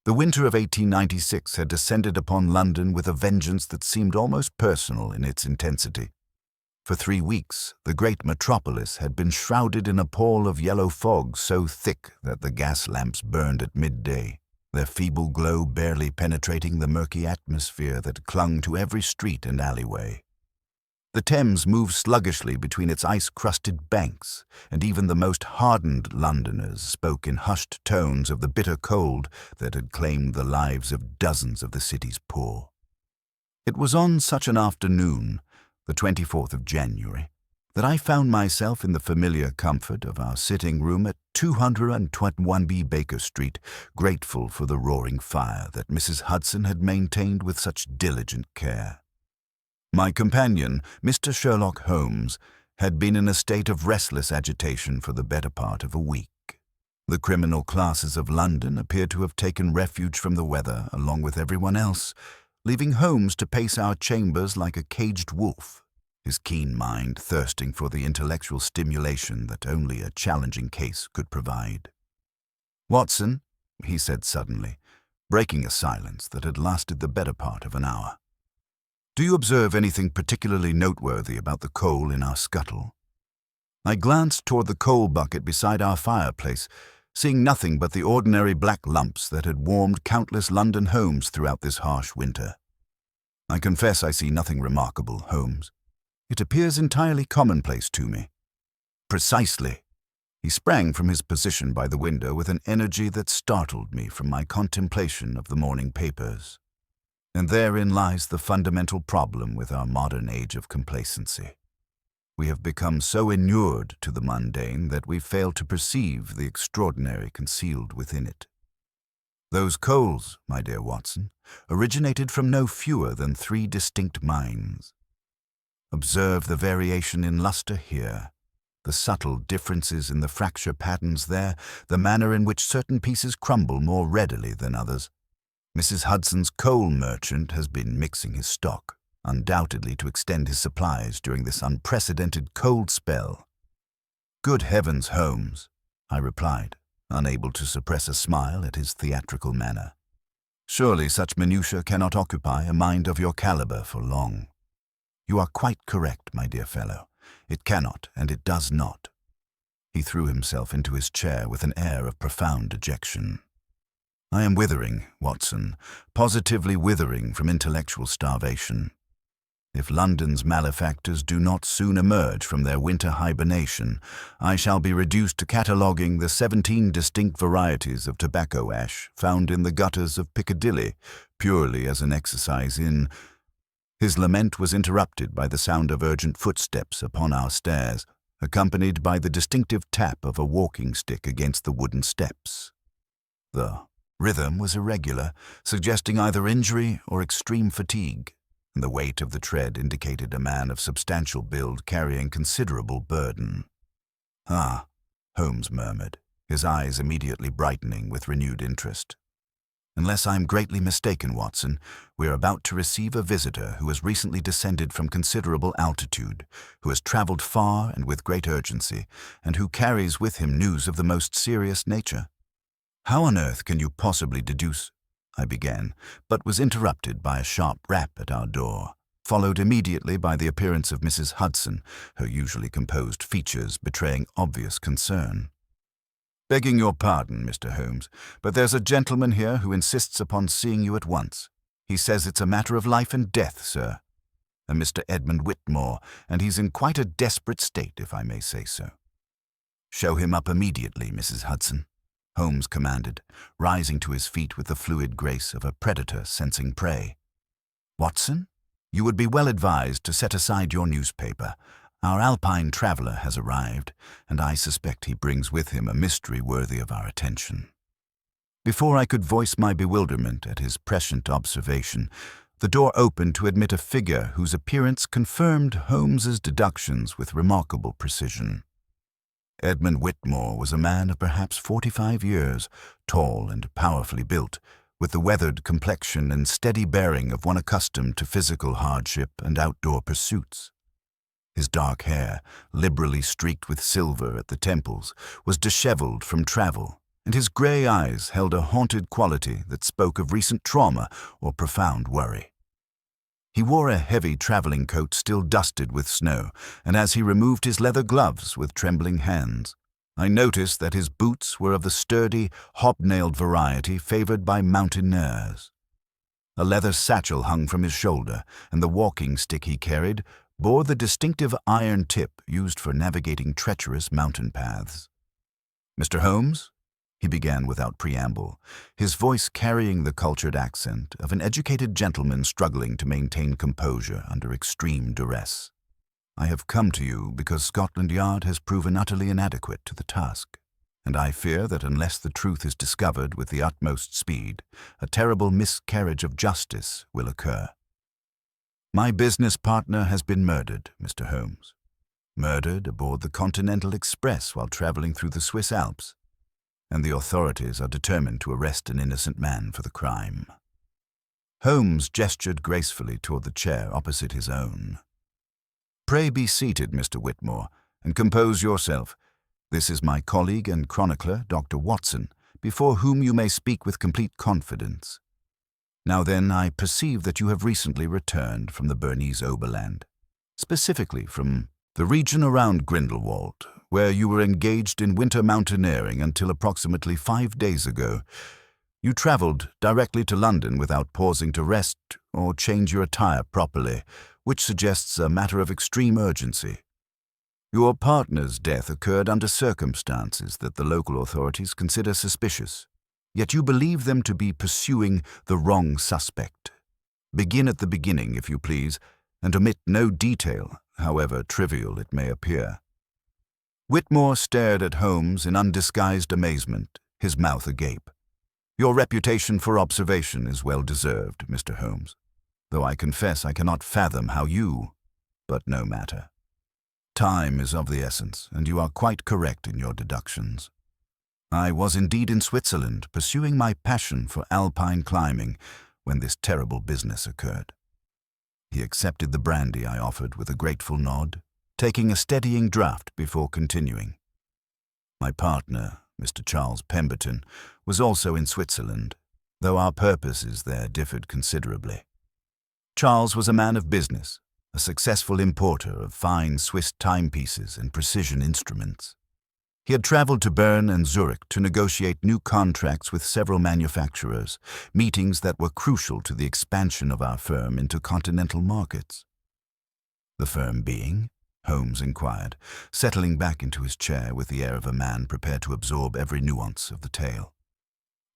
The winter of 1896 had descended upon London with a vengeance that seemed almost personal in its intensity. For 3 weeks, the great metropolis had been shrouded in a pall of yellow fog so thick that the gas lamps burned at midday, their feeble glow barely penetrating the murky atmosphere that clung to every street and alleyway. The Thames moved sluggishly between its ice-crusted banks, and even the most hardened Londoners spoke in hushed tones of the bitter cold that had claimed the lives of dozens of the city's poor. It was on such an afternoon, the 24th of January, that I found myself in the familiar comfort of our sitting room at 221B Baker Street, grateful for the roaring fire that Mrs. Hudson had maintained with such diligent care. My companion, Mr. Sherlock Holmes, had been in a state of restless agitation for the better part of a week. The criminal classes of London appeared to have taken refuge from the weather along with everyone else, leaving Holmes to pace our chambers like a caged wolf, his keen mind thirsting for the intellectual stimulation that only a challenging case could provide. "Watson," he said suddenly, breaking a silence that had lasted the better part of an hour, "do you observe anything particularly noteworthy about the coal in our scuttle?" I glanced toward the coal bucket beside our fireplace, seeing nothing but the ordinary black lumps that had warmed countless London homes throughout this harsh winter. "I confess I see nothing remarkable, Holmes. It appears entirely commonplace to me." "Precisely." He sprang from his position by the window with an energy that startled me from my contemplation of the morning papers. "And therein lies the fundamental problem with our modern age of complacency. We have become so inured to the mundane that we fail to perceive the extraordinary concealed within it. Those coals, my dear Watson, originated from no fewer than 3 distinct mines. Observe the variation in luster here, the subtle differences in the fracture patterns there, the manner in which certain pieces crumble more readily than others. Mrs. Hudson's coal merchant has been mixing his stock, undoubtedly to extend his supplies during this unprecedented cold spell." "Good heavens, Holmes," I replied, unable to suppress a smile at his theatrical manner. "Surely such minutiae cannot occupy a mind of your caliber for long." "You are quite correct, my dear fellow. It cannot, and it does not." He threw himself into his chair with an air of profound dejection. "I am withering, Watson, positively withering from intellectual starvation. If London's malefactors do not soon emerge from their winter hibernation, I shall be reduced to cataloguing the 17 distinct varieties of tobacco ash found in the gutters of Piccadilly, purely as an exercise in—" His lament was interrupted by the sound of urgent footsteps upon our stairs, accompanied by the distinctive tap of a walking stick against the wooden steps. The rhythm was irregular, suggesting either injury or extreme fatigue, and the weight of the tread indicated a man of substantial build carrying considerable burden. "Ah," Holmes murmured, his eyes immediately brightening with renewed interest. "Unless I am greatly mistaken, Watson, we are about to receive a visitor who has recently descended from considerable altitude, who has traveled far and with great urgency, and who carries with him news of the most serious nature." "How on earth can you possibly deduce—" I began, but was interrupted by a sharp rap at our door, followed immediately by the appearance of Mrs. Hudson, her usually composed features betraying obvious concern. "Begging your pardon, Mr. Holmes, but there's a gentleman here who insists upon seeing you at once. He says it's a matter of life and death, sir. A Mr. Edmund Whitmore, and he's in quite a desperate state, if I may say so." "Show him up immediately, Mrs. Hudson," Holmes commanded, rising to his feet with the fluid grace of a predator sensing prey. "Watson, you would be well advised to set aside your newspaper. Our Alpine Traveller has arrived, and I suspect he brings with him a mystery worthy of our attention." Before I could voice my bewilderment at his prescient observation, the door opened to admit a figure whose appearance confirmed Holmes's deductions with remarkable precision. Edmund Whitmore was a man of perhaps 45 years, tall and powerfully built, with the weathered complexion and steady bearing of one accustomed to physical hardship and outdoor pursuits. His dark hair, liberally streaked with silver at the temples, was disheveled from travel, and his grey eyes held a haunted quality that spoke of recent trauma or profound worry. He wore a heavy travelling coat still dusted with snow, and as he removed his leather gloves with trembling hands, I noticed that his boots were of the sturdy, hobnailed variety favoured by mountaineers. A leather satchel hung from his shoulder, and the walking stick he carried bore the distinctive iron tip used for navigating treacherous mountain paths. "Mr. Holmes?" he began without preamble, his voice carrying the cultured accent of an educated gentleman struggling to maintain composure under extreme duress. "I have come to you because Scotland Yard has proven utterly inadequate to the task, and I fear that unless the truth is discovered with the utmost speed, a terrible miscarriage of justice will occur. My business partner has been murdered, Mr. Holmes. Murdered aboard the Continental Express while travelling through the Swiss Alps, and the authorities are determined to arrest an innocent man for the crime." Holmes gestured gracefully toward the chair opposite his own. "Pray be seated, Mr. Whitmore, and compose yourself. This is my colleague and chronicler, Dr. Watson, before whom you may speak with complete confidence. Now then, I perceive that you have recently returned from the Bernese Oberland, specifically from the region around Grindelwald, where you were engaged in winter mountaineering until approximately 5 days ago. You travelled directly to London without pausing to rest or change your attire properly, which suggests a matter of extreme urgency. Your partner's death occurred under circumstances that the local authorities consider suspicious, yet you believe them to be pursuing the wrong suspect. Begin at the beginning, if you please, and omit no detail, however trivial it may appear." Whitmore stared at Holmes in undisguised amazement, his mouth agape. "Your reputation for observation is well deserved, Mr. Holmes, though I confess I cannot fathom how you— but no matter. Time is of the essence, and you are quite correct in your deductions. I was indeed in Switzerland, pursuing my passion for alpine climbing, when this terrible business occurred." He accepted the brandy I offered with a grateful nod, taking a steadying draught before continuing. "My partner, Mr. Charles Pemberton, was also in Switzerland, though our purposes there differed considerably. Charles was a man of business, a successful importer of fine Swiss timepieces and precision instruments. He had travelled to Bern and Zurich to negotiate new contracts with several manufacturers, meetings that were crucial to the expansion of our firm into continental markets." "The firm being?" Holmes inquired, settling back into his chair with the air of a man prepared to absorb every nuance of the tale.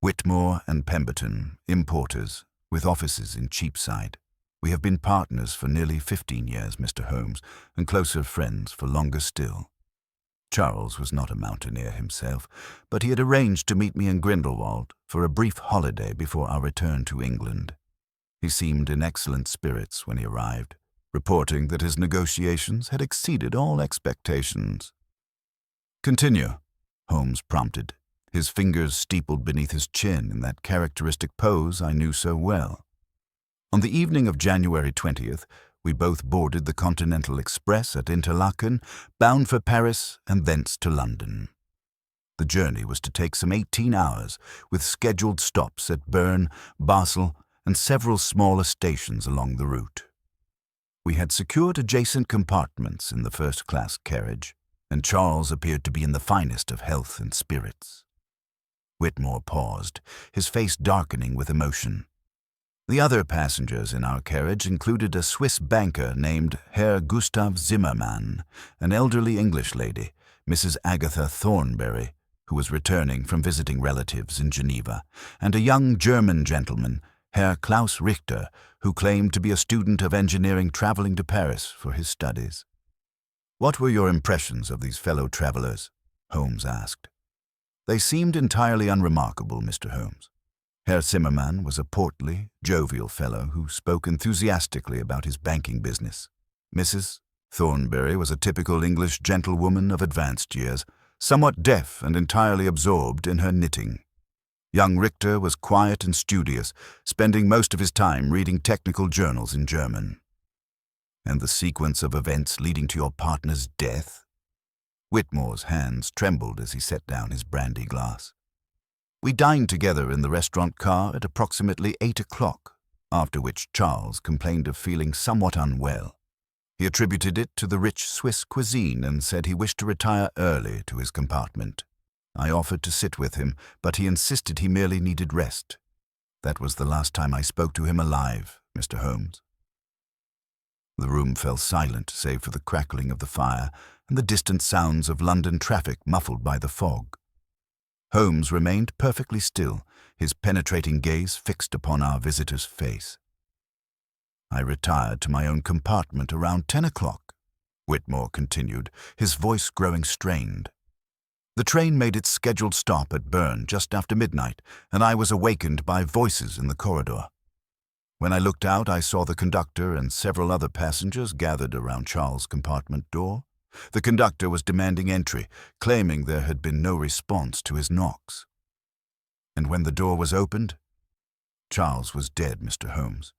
"Whitmore and Pemberton, importers, with offices in Cheapside. We have been partners for nearly 15 years, Mr. Holmes, and closer friends for longer still. Charles was not a mountaineer himself, but he had arranged to meet me in Grindelwald for a brief holiday before our return to England. He seemed in excellent spirits when he arrived, reporting that his negotiations had exceeded all expectations." "Continue," Holmes prompted, his fingers steepled beneath his chin in that characteristic pose I knew so well. "On the evening of January 20th, we both boarded the Continental Express at Interlaken, bound for Paris and thence to London. The journey was to take some 18 hours, with scheduled stops at Bern, Basel, and several smaller stations along the route. We had secured adjacent compartments in the first-class carriage, and Charles appeared to be in the finest of health and spirits." Whitmore paused, his face darkening with emotion. "The other passengers in our carriage included a Swiss banker named Herr Gustav Zimmermann, an elderly English lady, Mrs. Agatha Thornbury, who was returning from visiting relatives in Geneva, and a young German gentleman, Herr Klaus Richter, who claimed to be a student of engineering travelling to Paris for his studies." "What were your impressions of these fellow travellers?" Holmes asked. "They seemed entirely unremarkable, Mr. Holmes. Herr Zimmermann was a portly, jovial fellow who spoke enthusiastically about his banking business. Mrs. Thornbury was a typical English gentlewoman of advanced years, somewhat deaf and entirely absorbed in her knitting. Young Richter was quiet and studious, spending most of his time reading technical journals in German." "And the sequence of events leading to your partner's death?" Whitmore's hands trembled as he set down his brandy glass. We dined together in the restaurant car at approximately 8 o'clock, after which Charles complained of feeling somewhat unwell. He attributed it to the rich Swiss cuisine and said he wished to retire early to his compartment. I offered to sit with him, but he insisted he merely needed rest. That was the last time I spoke to him alive, Mr. Holmes." The room fell silent, save for the crackling of the fire and the distant sounds of London traffic muffled by the fog. Holmes remained perfectly still, his penetrating gaze fixed upon our visitor's face. "I retired to my own compartment around 10 o'clock, Whitmore continued, his voice growing strained. "The train made its scheduled stop at Bern just after midnight, and I was awakened by voices in the corridor. When I looked out, I saw the conductor and several other passengers gathered around Charles' compartment door. The conductor was demanding entry, claiming there had been no response to his knocks. And when the door was opened, Charles was dead, Mr. Holmes.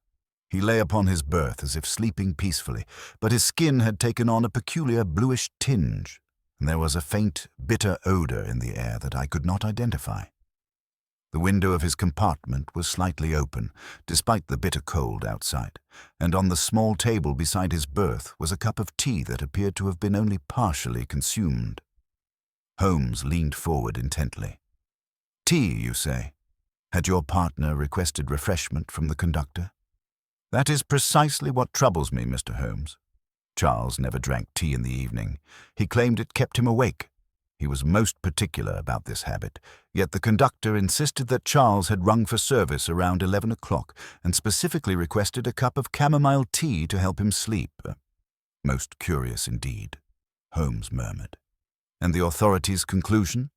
He lay upon his berth as if sleeping peacefully, but his skin had taken on a peculiar bluish tinge, and there was a faint, bitter odor in the air that I could not identify. The window of his compartment was slightly open, despite the bitter cold outside, and on the small table beside his berth was a cup of tea that appeared to have been only partially consumed." Holmes leaned forward intently. "Tea, you say? Had your partner requested refreshment from the conductor?" "That is precisely what troubles me, Mr. Holmes. Charles never drank tea in the evening. He claimed it kept him awake. He was most particular about this habit, yet the conductor insisted that Charles had rung for service around 11 o'clock and specifically requested a cup of chamomile tea to help him sleep." "Most curious indeed," Holmes murmured. "And the authorities' conclusion?"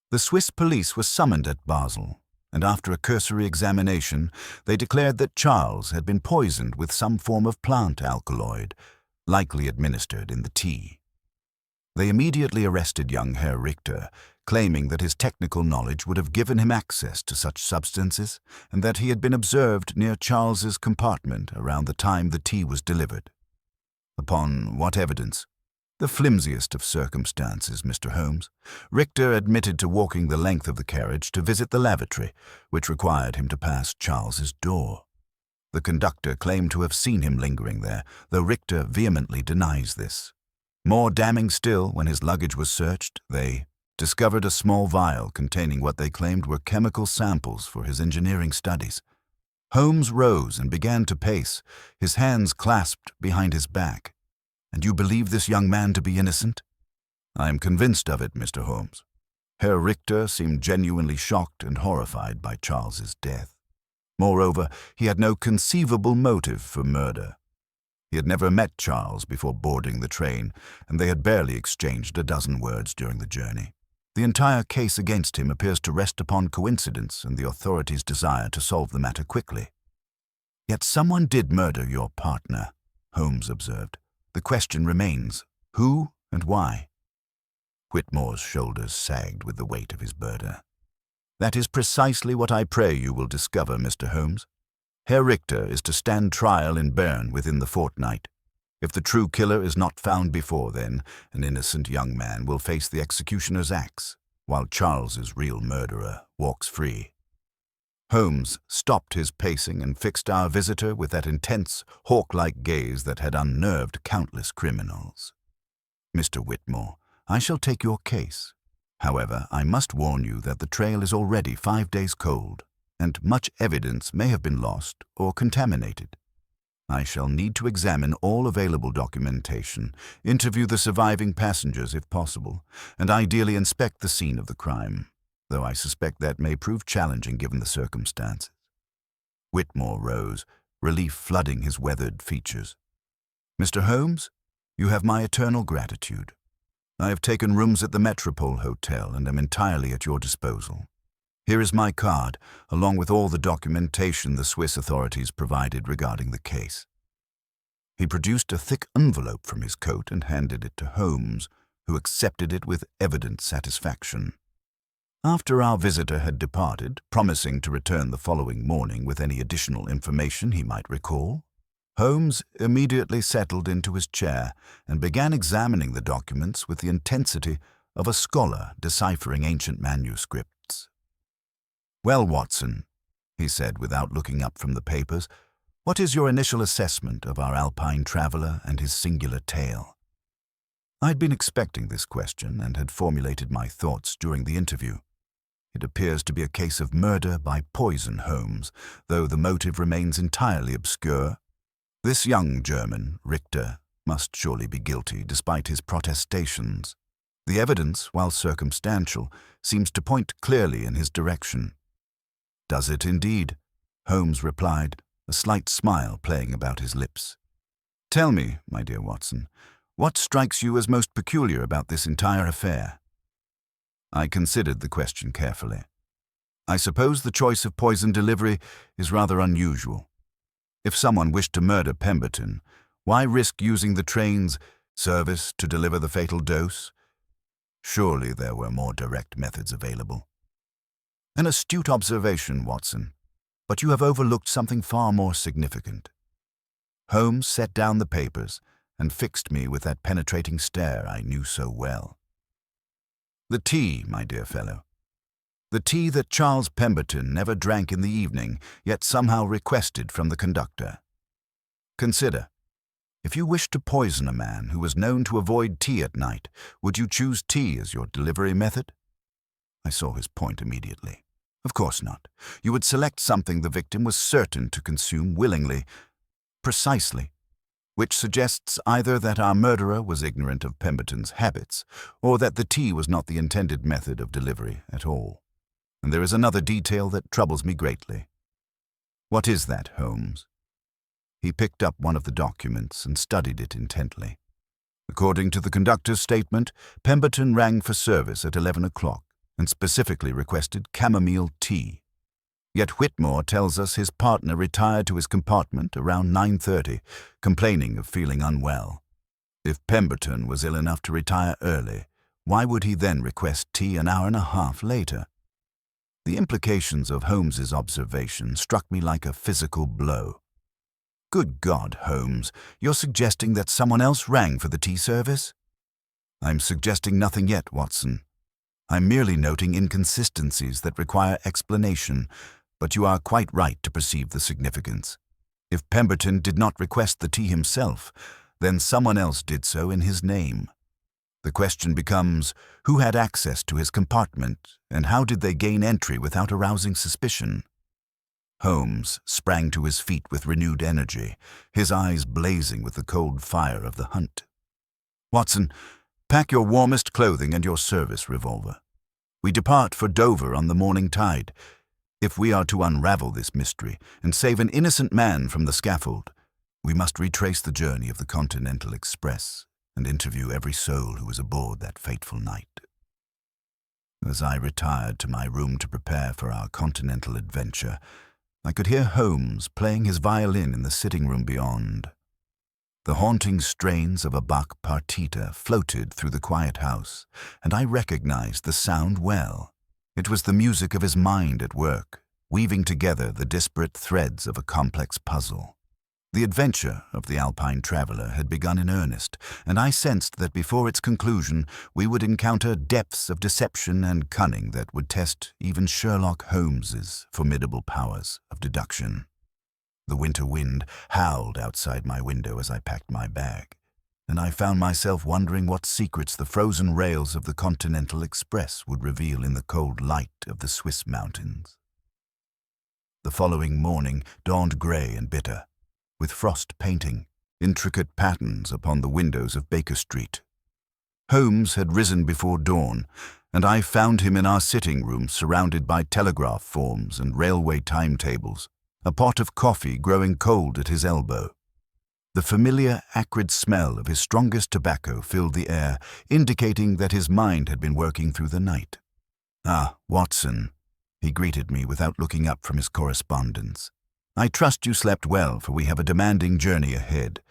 "The Swiss police was summoned at Basel, and after a cursory examination, they declared that Charles had been poisoned with some form of plant alkaloid, likely administered in the tea. They immediately arrested young Herr Richter, claiming that his technical knowledge would have given him access to such substances and that he had been observed near Charles's compartment around the time the tea was delivered." "Upon what evidence?" "The flimsiest of circumstances, Mr. Holmes. Richter admitted to walking the length of the carriage to visit the lavatory, which required him to pass Charles's door. The conductor claimed to have seen him lingering there, though Richter vehemently denies this. More damning still, when his luggage was searched, they discovered a small vial containing what they claimed were chemical samples for his engineering studies." Holmes rose and began to pace, his hands clasped behind his back. "And you believe this young man to be innocent?" "I am convinced of it, Mr. Holmes. Herr Richter seemed genuinely shocked and horrified by Charles's death. Moreover, he had no conceivable motive for murder. He had never met Charles before boarding the train, and they had barely exchanged a dozen words during the journey. The entire case against him appears to rest upon coincidence and the authorities' desire to solve the matter quickly." "Yet someone did murder your partner," Holmes observed. "The question remains, who and why?" Whitmore's shoulders sagged with the weight of his burden. "That is precisely what I pray you will discover, Mr. Holmes. Herr Richter is to stand trial in Bern within the fortnight. If the true killer is not found before then, an innocent young man will face the executioner's axe, while Charles's real murderer walks free." Holmes stopped his pacing and fixed our visitor with that intense, hawk-like gaze that had unnerved countless criminals. "Mr. Whitmore, I shall take your case. However, I must warn you that the trail is already 5 days cold, and much evidence may have been lost or contaminated. I shall need to examine all available documentation, interview the surviving passengers if possible, and ideally inspect the scene of the crime, though I suspect that may prove challenging given the circumstances." Whitmore rose, relief flooding his weathered features. "Mr. Holmes, you have my eternal gratitude. I have taken rooms at the Metropole Hotel and am entirely at your disposal. Here is my card, along with all the documentation the Swiss authorities provided regarding the case." He produced a thick envelope from his coat and handed it to Holmes, who accepted it with evident satisfaction. After our visitor had departed, promising to return the following morning with any additional information he might recall, Holmes immediately settled into his chair and began examining the documents with the intensity of a scholar deciphering ancient manuscripts. "Well, Watson," he said without looking up from the papers, "what is your initial assessment of our Alpine Traveller and his singular tale?" I had been expecting this question and had formulated my thoughts during the interview. It appears to be a case of murder by poison, Holmes, though the motive remains entirely obscure. This young German, Richter, must surely be guilty despite his protestations. The evidence, while circumstantial, seems to point clearly in his direction. "Does it indeed?" Holmes replied, a slight smile playing about his lips. "Tell me, my dear Watson, what strikes you as most peculiar about this entire affair?" I considered the question carefully. "I suppose the choice of poison delivery is rather unusual. If someone wished to murder Pemberton, why risk using the train's service to deliver the fatal dose? Surely there were more direct methods available." "An astute observation, Watson, but you have overlooked something far more significant." Holmes set down the papers and fixed me with that penetrating stare I knew so well. "The tea, my dear fellow. The tea that Charles Pemberton never drank in the evening, yet somehow requested from the conductor. Consider, if you wished to poison a man who was known to avoid tea at night, would you choose tea as your delivery method?" I saw his point immediately. Of course not. You would select something the victim was certain to consume willingly. Precisely. Which suggests either that our murderer was ignorant of Pemberton's habits, or that the tea was not the intended method of delivery at all. And there is another detail that troubles me greatly. "What is that, Holmes?" He picked up one of the documents and studied it intently. According to the conductor's statement, Pemberton rang for service at 11 o'clock and specifically requested chamomile tea. Yet Whitmore tells us his partner retired to his compartment around 9:30, complaining of feeling unwell. If Pemberton was ill enough to retire early, why would he then request tea an hour and a half later? The implications of Holmes's observation struck me like a physical blow. "Good God, Holmes, you're suggesting that someone else rang for the tea service?" "I'm suggesting nothing yet, Watson. I'm merely noting inconsistencies that require explanation, but you are quite right to perceive the significance. If Pemberton did not request the tea himself, then someone else did so in his name. The question becomes, who had access to his compartment, and how did they gain entry without arousing suspicion?" Holmes sprang to his feet with renewed energy, his eyes blazing with the cold fire of the hunt. "Watson, pack your warmest clothing and your service revolver. We depart for Dover on the morning tide. If we are to unravel this mystery and save an innocent man from the scaffold, we must retrace the journey of the Continental Express and interview every soul who was aboard that fateful night." As I retired to my room to prepare for our continental adventure, I could hear Holmes playing his violin in the sitting room beyond. The haunting strains of a Bach partita floated through the quiet house, and I recognized the sound well. It was the music of his mind at work, weaving together the disparate threads of a complex puzzle. The adventure of the Alpine Traveller had begun in earnest, and I sensed that before its conclusion we would encounter depths of deception and cunning that would test even Sherlock Holmes's formidable powers of deduction. The winter wind howled outside my window as I packed my bag, and I found myself wondering what secrets the frozen rails of the Continental Express would reveal in the cold light of the Swiss mountains. The following morning dawned grey and bitter, with frost painting intricate patterns upon the windows of Baker Street. Holmes had risen before dawn, and I found him in our sitting room surrounded by telegraph forms and railway timetables, a pot of coffee growing cold at his elbow. The familiar, acrid smell of his strongest tobacco filled the air, indicating that his mind had been working through the night. "Ah, Watson," he greeted me without looking up from his correspondence. "I trust you slept well, for we have a demanding journey ahead.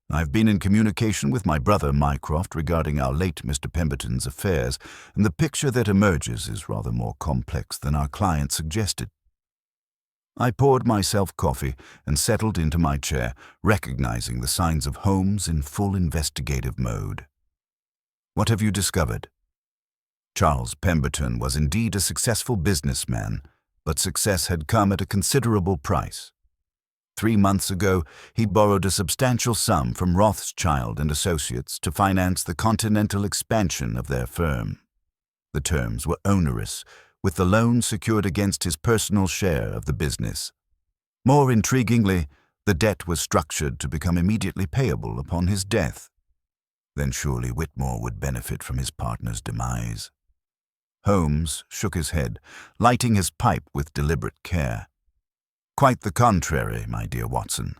I've been in communication with my brother Mycroft regarding our late Mr. Pemberton's affairs, and the picture that emerges is rather more complex than our client suggested." I poured myself coffee and settled into my chair, recognizing the signs of Holmes in full investigative mode. "What have you discovered?" Charles Pemberton was indeed a successful businessman, but success had come at a considerable price. 3 months ago, he borrowed a substantial sum from Rothschild and Associates to finance the continental expansion of their firm. The terms were onerous, with the loan secured against his personal share of the business. More intriguingly, the debt was structured to become immediately payable upon his death. Then surely Whitmore would benefit from his partner's demise. Holmes shook his head, lighting his pipe with deliberate care. Quite the contrary, my dear Watson.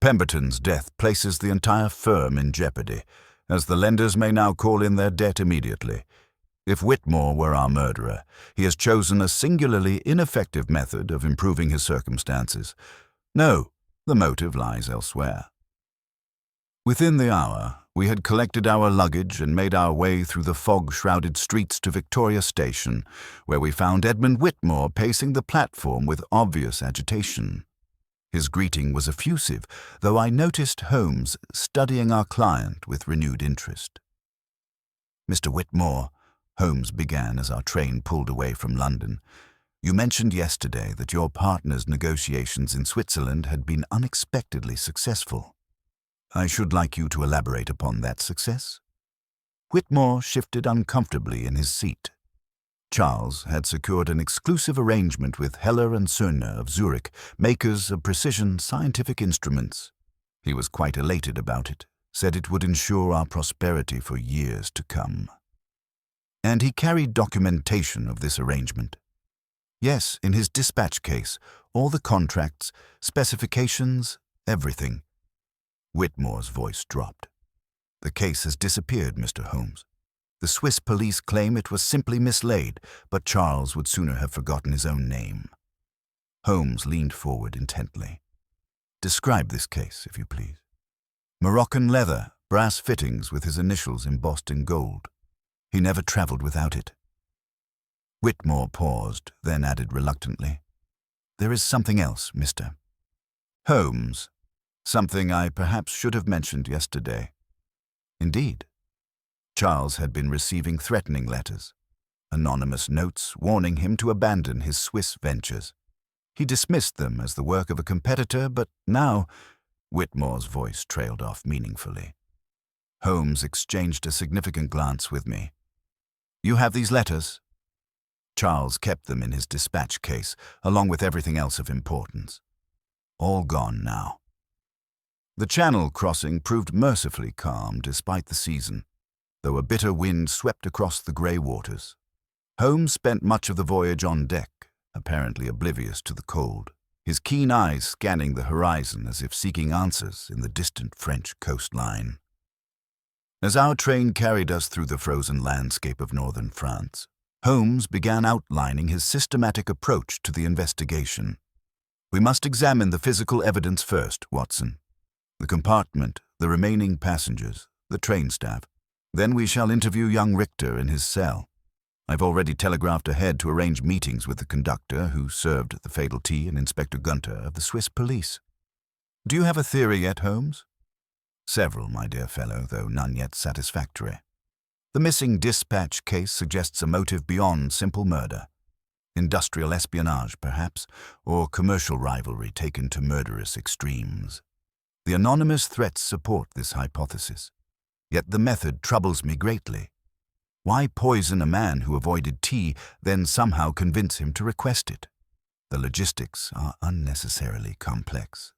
Pemberton's death places the entire firm in jeopardy, as the lenders may now call in their debt immediately. If Whitmore were our murderer, he has chosen a singularly ineffective method of improving his circumstances. No, the motive lies elsewhere. Within the hour, we had collected our luggage and made our way through the fog-shrouded streets to Victoria Station, where we found Edmund Whitmore pacing the platform with obvious agitation. His greeting was effusive, though I noticed Holmes studying our client with renewed interest. "Mr. Whitmore," Holmes began as our train pulled away from London, "you mentioned yesterday that your partner's negotiations in Switzerland had been unexpectedly successful. I should like you to elaborate upon that success." Whitmore shifted uncomfortably in his seat. Charles had secured an exclusive arrangement with Heller and Söhne of Zurich, makers of precision scientific instruments. He was quite elated about it, said it would ensure our prosperity for years to come. And he carried documentation of this arrangement. Yes, in his dispatch case, all the contracts, specifications, everything. Whitmore's voice dropped. "The case has disappeared, Mr. Holmes. The Swiss police claim it was simply mislaid, but Charles would sooner have forgotten his own name." Holmes leaned forward intently. "Describe this case, if you please." "Moroccan leather, brass fittings with his initials embossed in gold. He never travelled without it." Whitmore paused, then added reluctantly, "There is something else, Mr. Holmes. Something I perhaps should have mentioned yesterday." "Indeed." Charles had been receiving threatening letters, anonymous notes warning him to abandon his Swiss ventures. He dismissed them as the work of a competitor, but now— Whitmore's voice trailed off meaningfully. Holmes exchanged a significant glance with me. "You have these letters?" Charles kept them in his dispatch case, along with everything else of importance. All gone now. The Channel crossing proved mercifully calm despite the season, though a bitter wind swept across the grey waters. Holmes spent much of the voyage on deck, apparently oblivious to the cold, his keen eyes scanning the horizon as if seeking answers in the distant French coastline. As our train carried us through the frozen landscape of northern France, Holmes began outlining his systematic approach to the investigation. "We must examine the physical evidence first, Watson. The compartment, the remaining passengers, the train staff. Then we shall interview young Richter in his cell. I've already telegraphed ahead to arrange meetings with the conductor who served the fatal tea and Inspector Gunter of the Swiss police. Do you have a theory yet, Holmes?" "Several, my dear fellow, though none yet satisfactory. The missing dispatch case suggests a motive beyond simple murder. Industrial espionage, perhaps, or commercial rivalry taken to murderous extremes. The anonymous threats support this hypothesis. Yet the method troubles me greatly. Why poison a man who avoided tea, then somehow convince him to request it? The logistics are unnecessarily complex."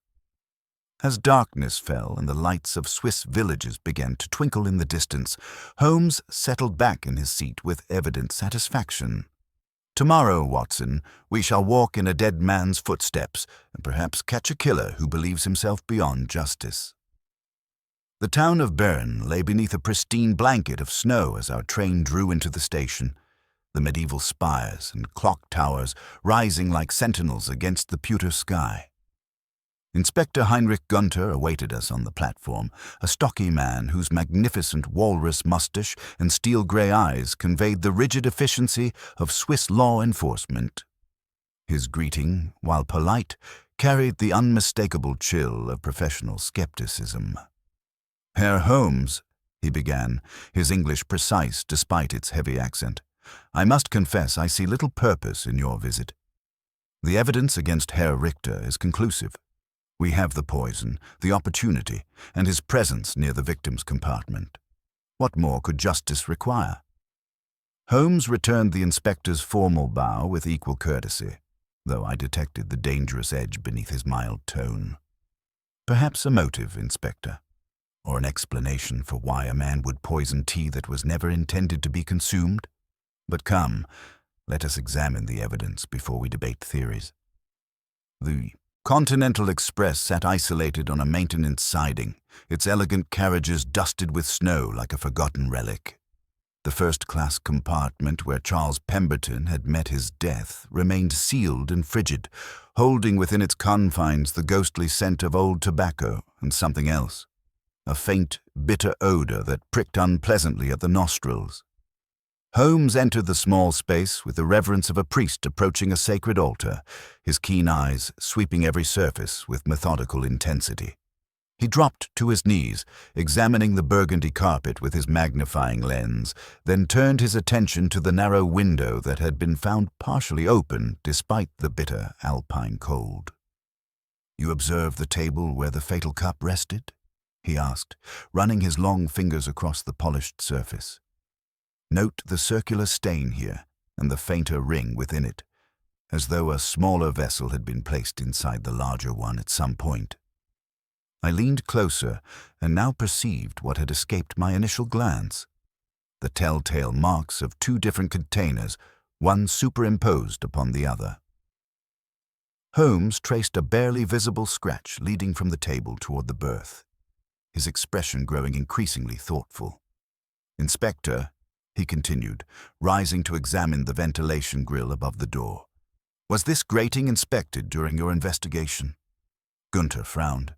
As darkness fell and the lights of Swiss villages began to twinkle in the distance, Holmes settled back in his seat with evident satisfaction. "Tomorrow, Watson, we shall walk in a dead man's footsteps and perhaps catch a killer who believes himself beyond justice." The town of Bern lay beneath a pristine blanket of snow as our train drew into the station, the medieval spires and clock towers rising like sentinels against the pewter sky. Inspector Heinrich Gunter awaited us on the platform, a stocky man whose magnificent walrus mustache and steel-grey eyes conveyed the rigid efficiency of Swiss law enforcement. His greeting, while polite, carried the unmistakable chill of professional skepticism. "Herr Holmes," he began, his English precise despite its heavy accent, "I must confess I see little purpose in your visit." The evidence against Herr Richter is conclusive. We have the poison, the opportunity, and his presence near the victim's compartment. What more could justice require? Holmes returned the inspector's formal bow with equal courtesy, though I detected the dangerous edge beneath his mild tone. Perhaps a motive, Inspector, or an explanation for why a man would poison tea that was never intended to be consumed. But come, let us examine the evidence before we debate theories. The Continental Express sat isolated on a maintenance siding, its elegant carriages dusted with snow like a forgotten relic. The first-class compartment where Charles Pemberton had met his death remained sealed and frigid, holding within its confines the ghostly scent of old tobacco and something else, a faint, bitter odor that pricked unpleasantly at the nostrils. Holmes entered the small space with the reverence of a priest approaching a sacred altar, his keen eyes sweeping every surface with methodical intensity. He dropped to his knees, examining the burgundy carpet with his magnifying lens, then turned his attention to the narrow window that had been found partially open despite the bitter Alpine cold. "You observe the table where the fatal cup rested?" he asked, running his long fingers across the polished surface. "Note the circular stain here and the fainter ring within it, as though a smaller vessel had been placed inside the larger one at some point." I leaned closer and now perceived what had escaped my initial glance: the telltale marks of two different containers, one superimposed upon the other. Holmes traced a barely visible scratch leading from the table toward the berth, his expression growing increasingly thoughtful. "Inspector," he continued, rising to examine the ventilation grill above the door, "was this grating inspected during your investigation?" Gunther frowned.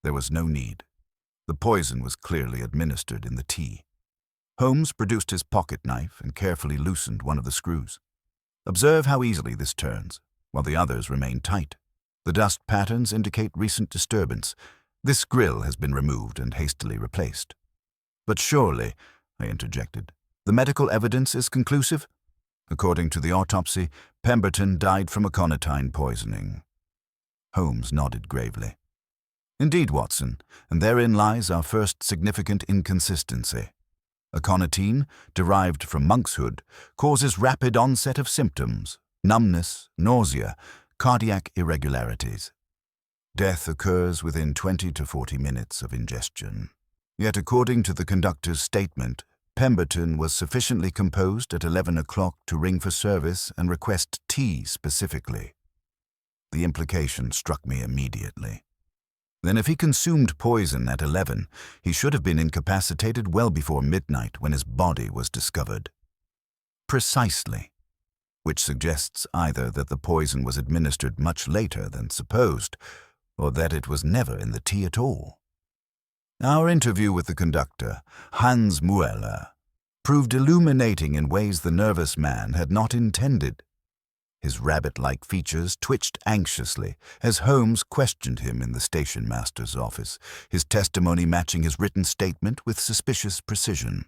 There was no need. The poison was clearly administered in the tea. Holmes produced his pocket knife and carefully loosened one of the screws. "Observe how easily this turns, while the others remain tight. The dust patterns indicate recent disturbance. This grill has been removed and hastily replaced." "But surely," I interjected, "the medical evidence is conclusive? According to the autopsy, Pemberton died from aconitine poisoning." Holmes nodded gravely. "Indeed, Watson, and therein lies our first significant inconsistency. Aconitine, derived from monkshood, causes rapid onset of symptoms, numbness, nausea, cardiac irregularities. Death occurs within 20 to 40 minutes of ingestion. Yet according to the conductor's statement, Pemberton was sufficiently composed at 11 o'clock to ring for service and request tea specifically. The implication struck me immediately. Then if he consumed poison at 11, he should have been incapacitated well before midnight when his body was discovered. Precisely. Which suggests either that the poison was administered much later than supposed, or that it was never in the tea at all. Our interview with the conductor, Hans Mueller, proved illuminating in ways the nervous man had not intended. His rabbit-like features twitched anxiously as Holmes questioned him in the station master's office, his testimony matching his written statement with suspicious precision.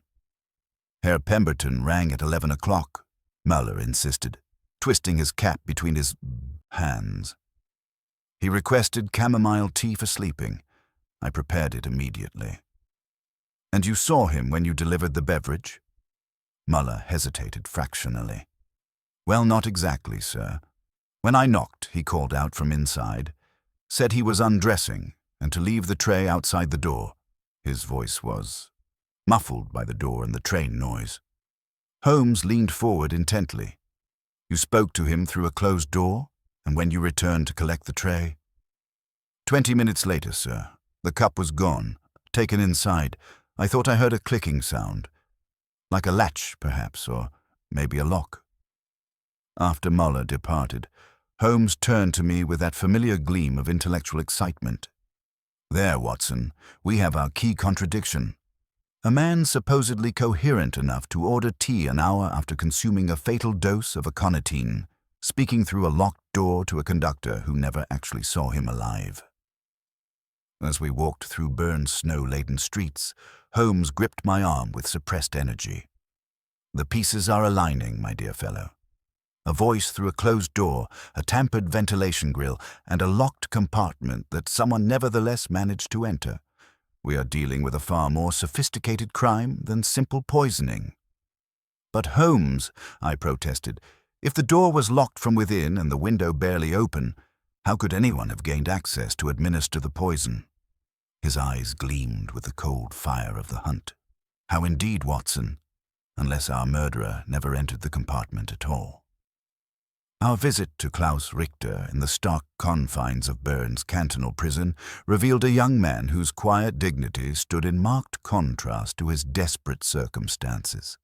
"Herr Pemberton rang at 11 o'clock, Mueller insisted, twisting his cap between his hands. "He requested chamomile tea for sleeping. I prepared it immediately." "And you saw him when you delivered the beverage?" Mueller hesitated fractionally. "Well, not exactly, sir. When I knocked, he called out from inside, said he was undressing and to leave the tray outside the door." His voice was muffled by the door and the train noise. Holmes leaned forward intently. "You spoke to him through a closed door, and when you returned to collect the tray?" 20 minutes later, sir. The cup was gone, taken inside. I thought I heard a clicking sound, like a latch, perhaps, or maybe a lock." After Mueller departed, Holmes turned to me with that familiar gleam of intellectual excitement. "There, Watson, we have our key contradiction. A man supposedly coherent enough to order tea an hour after consuming a fatal dose of aconitine, speaking through a locked door to a conductor who never actually saw him alive." As we walked through burned, snow-laden streets, Holmes gripped my arm with suppressed energy. "The pieces are aligning, my dear fellow. A voice through a closed door, a tampered ventilation grill, and a locked compartment that someone nevertheless managed to enter. We are dealing with a far more sophisticated crime than simple poisoning. But Holmes, I protested, if the door was locked from within and the window barely open, how could anyone have gained access to administer the poison? His eyes gleamed with the cold fire of the hunt. How indeed, Watson, unless our murderer never entered the compartment at all. Our visit to Klaus Richter in the stark confines of Bern's cantonal prison revealed a young man whose quiet dignity stood in marked contrast to his desperate circumstances.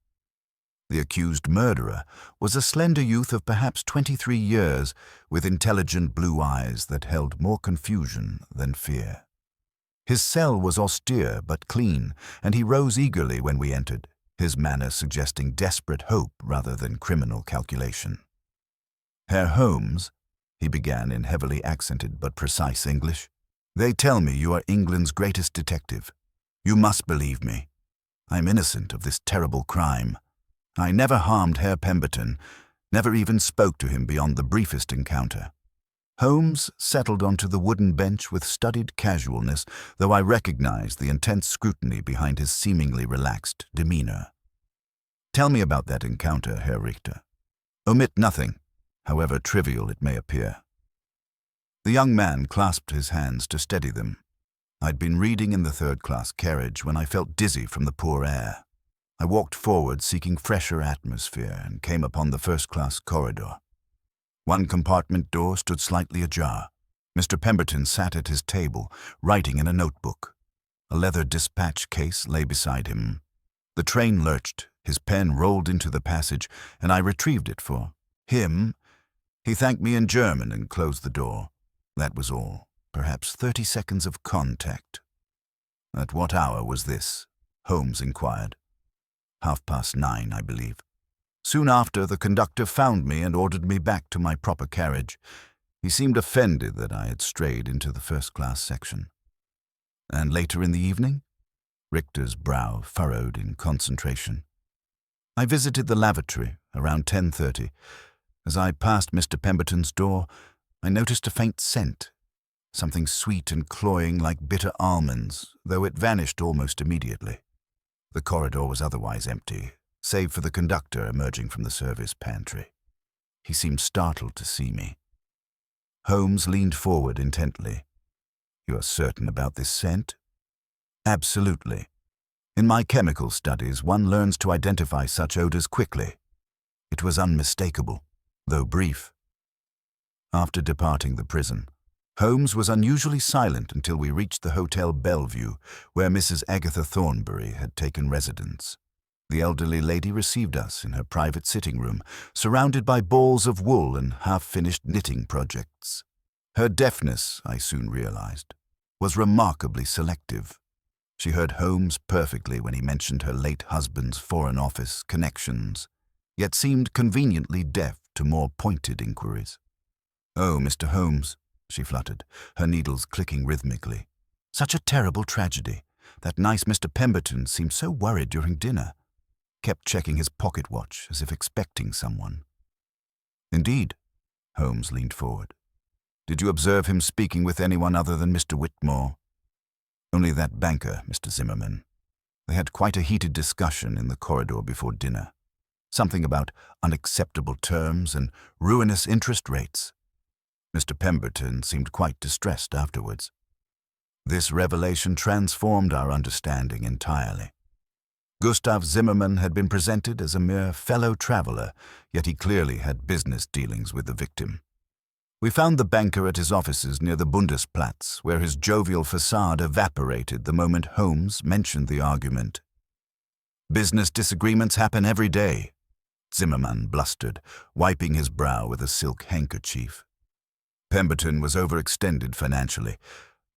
The accused murderer was a slender youth of perhaps 23 years, with intelligent blue eyes that held more confusion than fear. His cell was austere but clean, and he rose eagerly when we entered, his manner suggesting desperate hope rather than criminal calculation. "Herr Holmes," he began in heavily accented but precise English, "they tell me you are England's greatest detective. You must believe me. I am innocent of this terrible crime. I never harmed Herr Pemberton, never even spoke to him beyond the briefest encounter." Holmes settled onto the wooden bench with studied casualness, though I recognized the intense scrutiny behind his seemingly relaxed demeanor. "Tell me about that encounter, Herr Richter. Omit nothing, however trivial it may appear." The young man clasped his hands to steady them. I'd been reading in the third-class carriage when I felt dizzy from the poor air. I walked forward seeking fresher atmosphere and came upon the first-class corridor. One compartment door stood slightly ajar. Mr. Pemberton sat at his table, writing in a notebook. A leather dispatch case lay beside him. The train lurched, his pen rolled into the passage, and I retrieved it for him. He thanked me in German and closed the door. That was all. Perhaps 30 seconds of contact. "At what hour was this?" Holmes inquired. 9:30, I believe. Soon after, the conductor found me and ordered me back to my proper carriage. He seemed offended that I had strayed into the first-class section. "And later in the evening?" Richter's brow furrowed in concentration. "I visited the lavatory around 10:30. As I passed Mr. Pemberton's door, I noticed a faint scent, something sweet and cloying like bitter almonds, though it vanished almost immediately. The corridor was otherwise empty, save for the conductor emerging from the service pantry. He seemed startled to see me." Holmes leaned forward intently. "You are certain about this scent?" "Absolutely. In my chemical studies, one learns to identify such odors quickly. It was unmistakable, though brief." After departing the prison, Holmes was unusually silent until we reached the Hotel Bellevue, where Mrs. Agatha Thornbury had taken residence. The elderly lady received us in her private sitting room, surrounded by balls of wool and half-finished knitting projects. Her deafness, I soon realized, was remarkably selective. She heard Holmes perfectly when he mentioned her late husband's Foreign Office connections, yet seemed conveniently deaf to more pointed inquiries. "Oh, Mr. Holmes," she fluttered, her needles clicking rhythmically. "Such a terrible tragedy. That nice Mr. Pemberton seemed so worried during dinner. Kept checking his pocket watch as if expecting someone." "Indeed?" Holmes leaned forward. "Did you observe him speaking with anyone other than Mr. Whitmore?" "Only that banker, Mr. Zimmerman. They had quite a heated discussion in the corridor before dinner. Something about unacceptable terms and ruinous interest rates. Mr. Pemberton seemed quite distressed afterwards. This revelation transformed our understanding entirely. Gustav Zimmermann had been presented as a mere fellow traveller, yet he clearly had business dealings with the victim. We found the banker at his offices near the Bundesplatz, where his jovial facade evaporated the moment Holmes mentioned the argument. "Business disagreements happen every day," Zimmermann blustered, wiping his brow with a silk handkerchief. "Pemberton was overextended financially.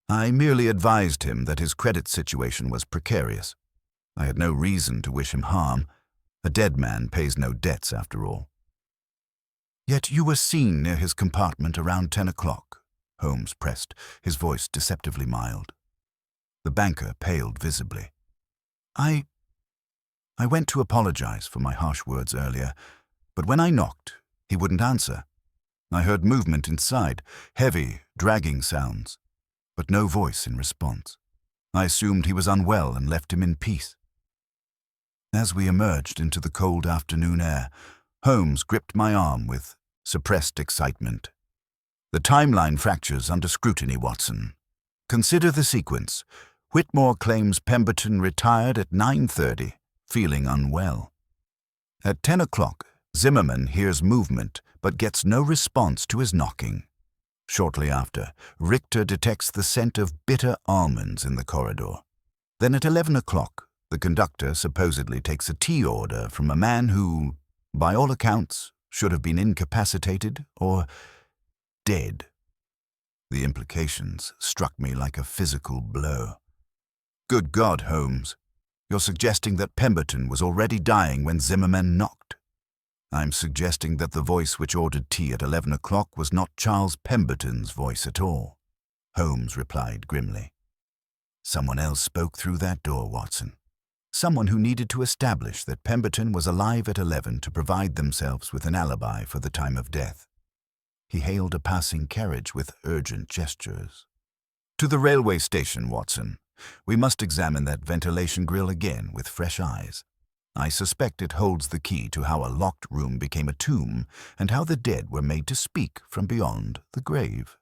I merely advised him that his credit situation was precarious. I had no reason to wish him harm. A dead man pays no debts, after all." "Yet you were seen near his compartment around 10 o'clock, Holmes pressed, his voice deceptively mild. The banker paled visibly. I went to apologize for my harsh words earlier, but when I knocked, He wouldn't answer. I heard movement inside, heavy, dragging sounds, but no voice in response. I assumed he was unwell and left him in peace. As we emerged into the cold afternoon air, Holmes gripped my arm with suppressed excitement. "The timeline fractures under scrutiny, Watson. Consider the sequence. Whitmore claims Pemberton retired at 9:30, feeling unwell. At 10 o'clock, Zimmerman hears movement but gets no response to his knocking. Shortly after, Richter detects the scent of bitter almonds in the corridor. Then at 11 o'clock, the conductor supposedly takes a tea order from a man who, by all accounts, should have been incapacitated or dead. The implications struck me like a physical blow. Good God, Holmes, you're suggesting that Pemberton was already dying when Zimmerman knocked. I'm suggesting that the voice which ordered tea at 11 o'clock was not Charles Pemberton's voice at all, Holmes replied grimly. Someone else spoke through that door, Watson. Someone who needed to establish that Pemberton was alive at 11 to provide themselves with an alibi for the time of death. He hailed a passing carriage with urgent gestures. To the railway station, Watson. We must examine that ventilation grill again with fresh eyes. I suspect it holds the key to how a locked room became a tomb and how the dead were made to speak from beyond the grave.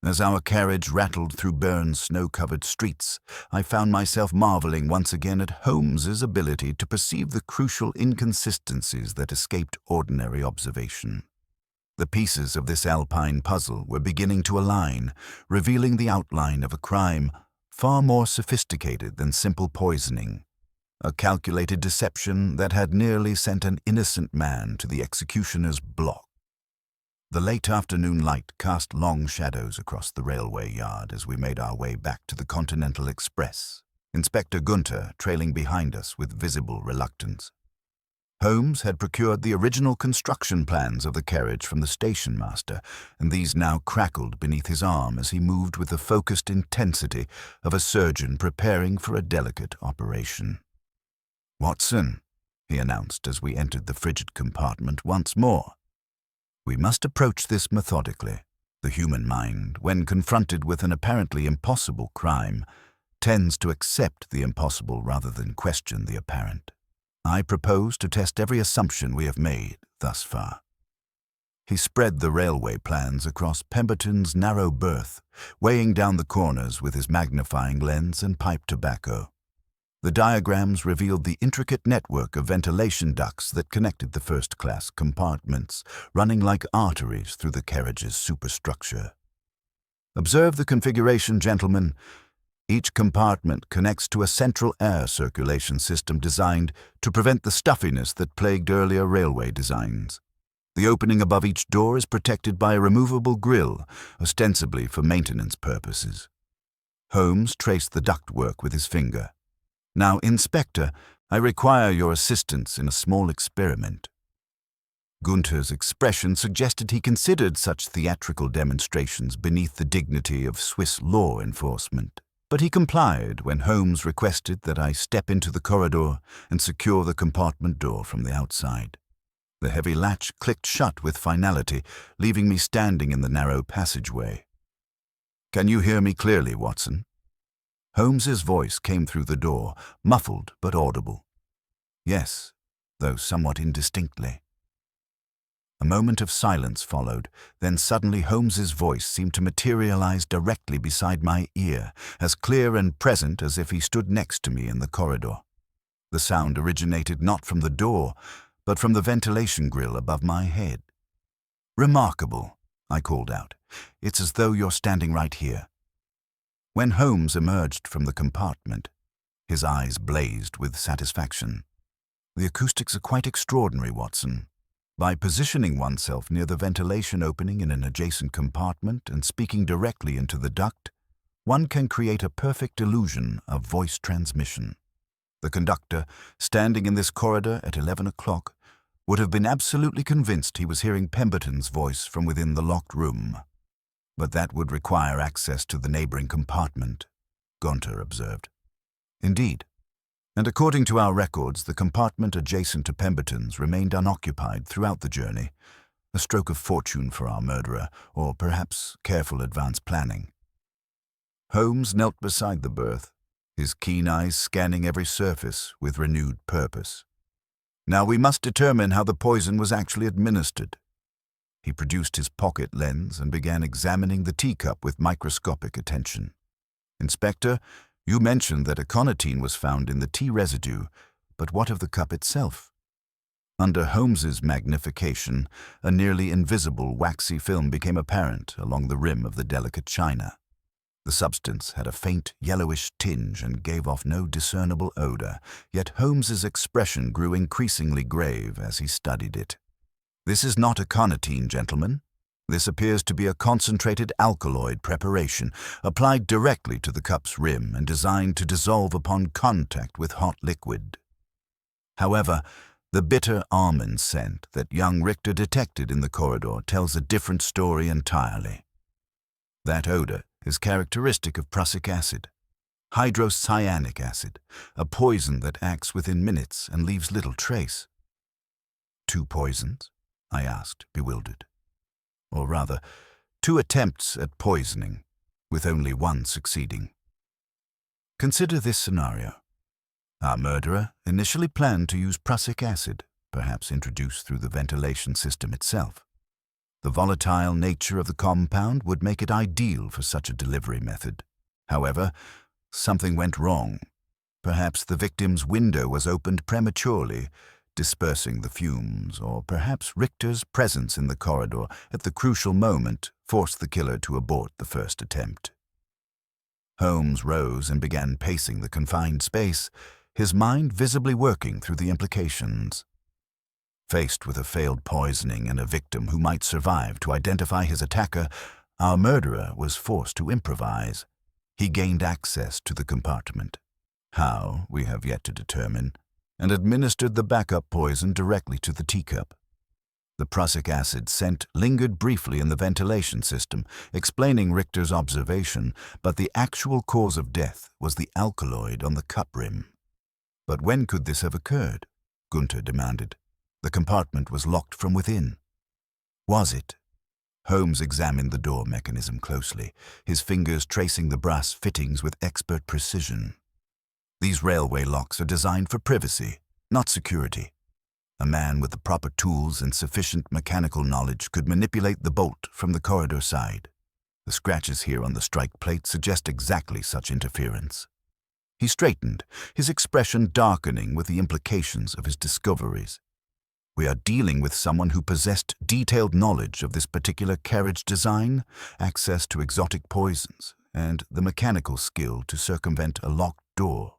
As our carriage rattled through Bern's snow-covered streets, I found myself marveling once again at Holmes's ability to perceive the crucial inconsistencies that escaped ordinary observation. The pieces of this Alpine puzzle were beginning to align, revealing the outline of a crime far more sophisticated than simple poisoning, a calculated deception that had nearly sent an innocent man to the executioner's block. The late afternoon light cast long shadows across the railway yard as we made our way back to the Continental Express, Inspector Gunter trailing behind us with visible reluctance. Holmes had procured the original construction plans of the carriage from the station master, and these now crackled beneath his arm as he moved with the focused intensity of a surgeon preparing for a delicate operation. "Watson," he announced as we entered the frigid compartment once more. "We must approach this methodically. The human mind, when confronted with an apparently impossible crime, tends to accept the impossible rather than question the apparent. I propose to test every assumption we have made thus far." He spread the railway plans across Pemberton's narrow berth, weighing down the corners with his magnifying lens and pipe tobacco. The diagrams revealed the intricate network of ventilation ducts that connected the first-class compartments, running like arteries through the carriage's superstructure. "Observe the configuration, gentlemen. Each compartment connects to a central air circulation system designed to prevent the stuffiness that plagued earlier railway designs. The opening above each door is protected by a removable grille, ostensibly for maintenance purposes." Holmes traced the ductwork with his finger. "Now, Inspector, I require your assistance in a small experiment." Gunter's expression suggested he considered such theatrical demonstrations beneath the dignity of Swiss law enforcement. But he complied when Holmes requested that I step into the corridor and secure the compartment door from the outside. The heavy latch clicked shut with finality, leaving me standing in the narrow passageway. "Can you hear me clearly, Watson?" Holmes's voice came through the door, muffled but audible. "Yes, though somewhat indistinctly." A moment of silence followed, then suddenly Holmes's voice seemed to materialize directly beside my ear, as clear and present as if he stood next to me in the corridor. The sound originated not from the door, but from the ventilation grill above my head. "Remarkable," I called out. "It's as though you're standing right here." When Holmes emerged from the compartment, his eyes blazed with satisfaction. "The acoustics are quite extraordinary, Watson. By positioning oneself near the ventilation opening in an adjacent compartment and speaking directly into the duct, one can create a perfect illusion of voice transmission. The conductor, standing in this corridor at 11 o'clock, would have been absolutely convinced he was hearing Pemberton's voice from within the locked room. But that would require access to the neighboring compartment," Gunter observed. "Indeed. And according to our records, the compartment adjacent to Pemberton's remained unoccupied throughout the journey, a stroke of fortune for our murderer, or perhaps careful advance planning. Holmes knelt beside the berth, his keen eyes scanning every surface with renewed purpose. Now we must determine how the poison was actually administered. He produced his pocket lens and began examining the teacup with microscopic attention. Inspector, you mentioned that aconitine was found in the tea residue, but what of the cup itself? Under Holmes's magnification, a nearly invisible waxy film became apparent along the rim of the delicate china. The substance had a faint yellowish tinge and gave off no discernible odor, yet Holmes's expression grew increasingly grave as he studied it. This is not aconitine, gentlemen. This appears to be a concentrated alkaloid preparation, applied directly to the cup's rim and designed to dissolve upon contact with hot liquid. However, the bitter almond scent that young Richter detected in the corridor tells a different story entirely. That odor is characteristic of prussic acid, hydrocyanic acid, a poison that acts within minutes and leaves little trace. 2 poisons? I asked, bewildered. Or rather, 2 attempts at poisoning, with only 1 succeeding. Consider this scenario. Our murderer initially planned to use prussic acid, perhaps introduced through the ventilation system itself. The volatile nature of the compound would make it ideal for such a delivery method. However, something went wrong. Perhaps the victim's window was opened prematurely, dispersing the fumes, or perhaps Richter's presence in the corridor at the crucial moment forced the killer to abort the first attempt. Holmes rose and began pacing the confined space, his mind visibly working through the implications. Faced with a failed poisoning and a victim who might survive to identify his attacker, our murderer was forced to improvise. He gained access to the compartment. How, we have yet to determine, and administered the backup poison directly to the teacup. The prussic acid scent lingered briefly in the ventilation system, explaining Richter's observation, but the actual cause of death was the alkaloid on the cup rim. But when could this have occurred? Gunther demanded. The compartment was locked from within. Was it? Holmes examined the door mechanism closely, his fingers tracing the brass fittings with expert precision. These railway locks are designed for privacy, not security. A man with the proper tools and sufficient mechanical knowledge could manipulate the bolt from the corridor side. The scratches here on the strike plate suggest exactly such interference. He straightened, his expression darkening with the implications of his discoveries. We are dealing with someone who possessed detailed knowledge of this particular carriage design, access to exotic poisons, and the mechanical skill to circumvent a locked door.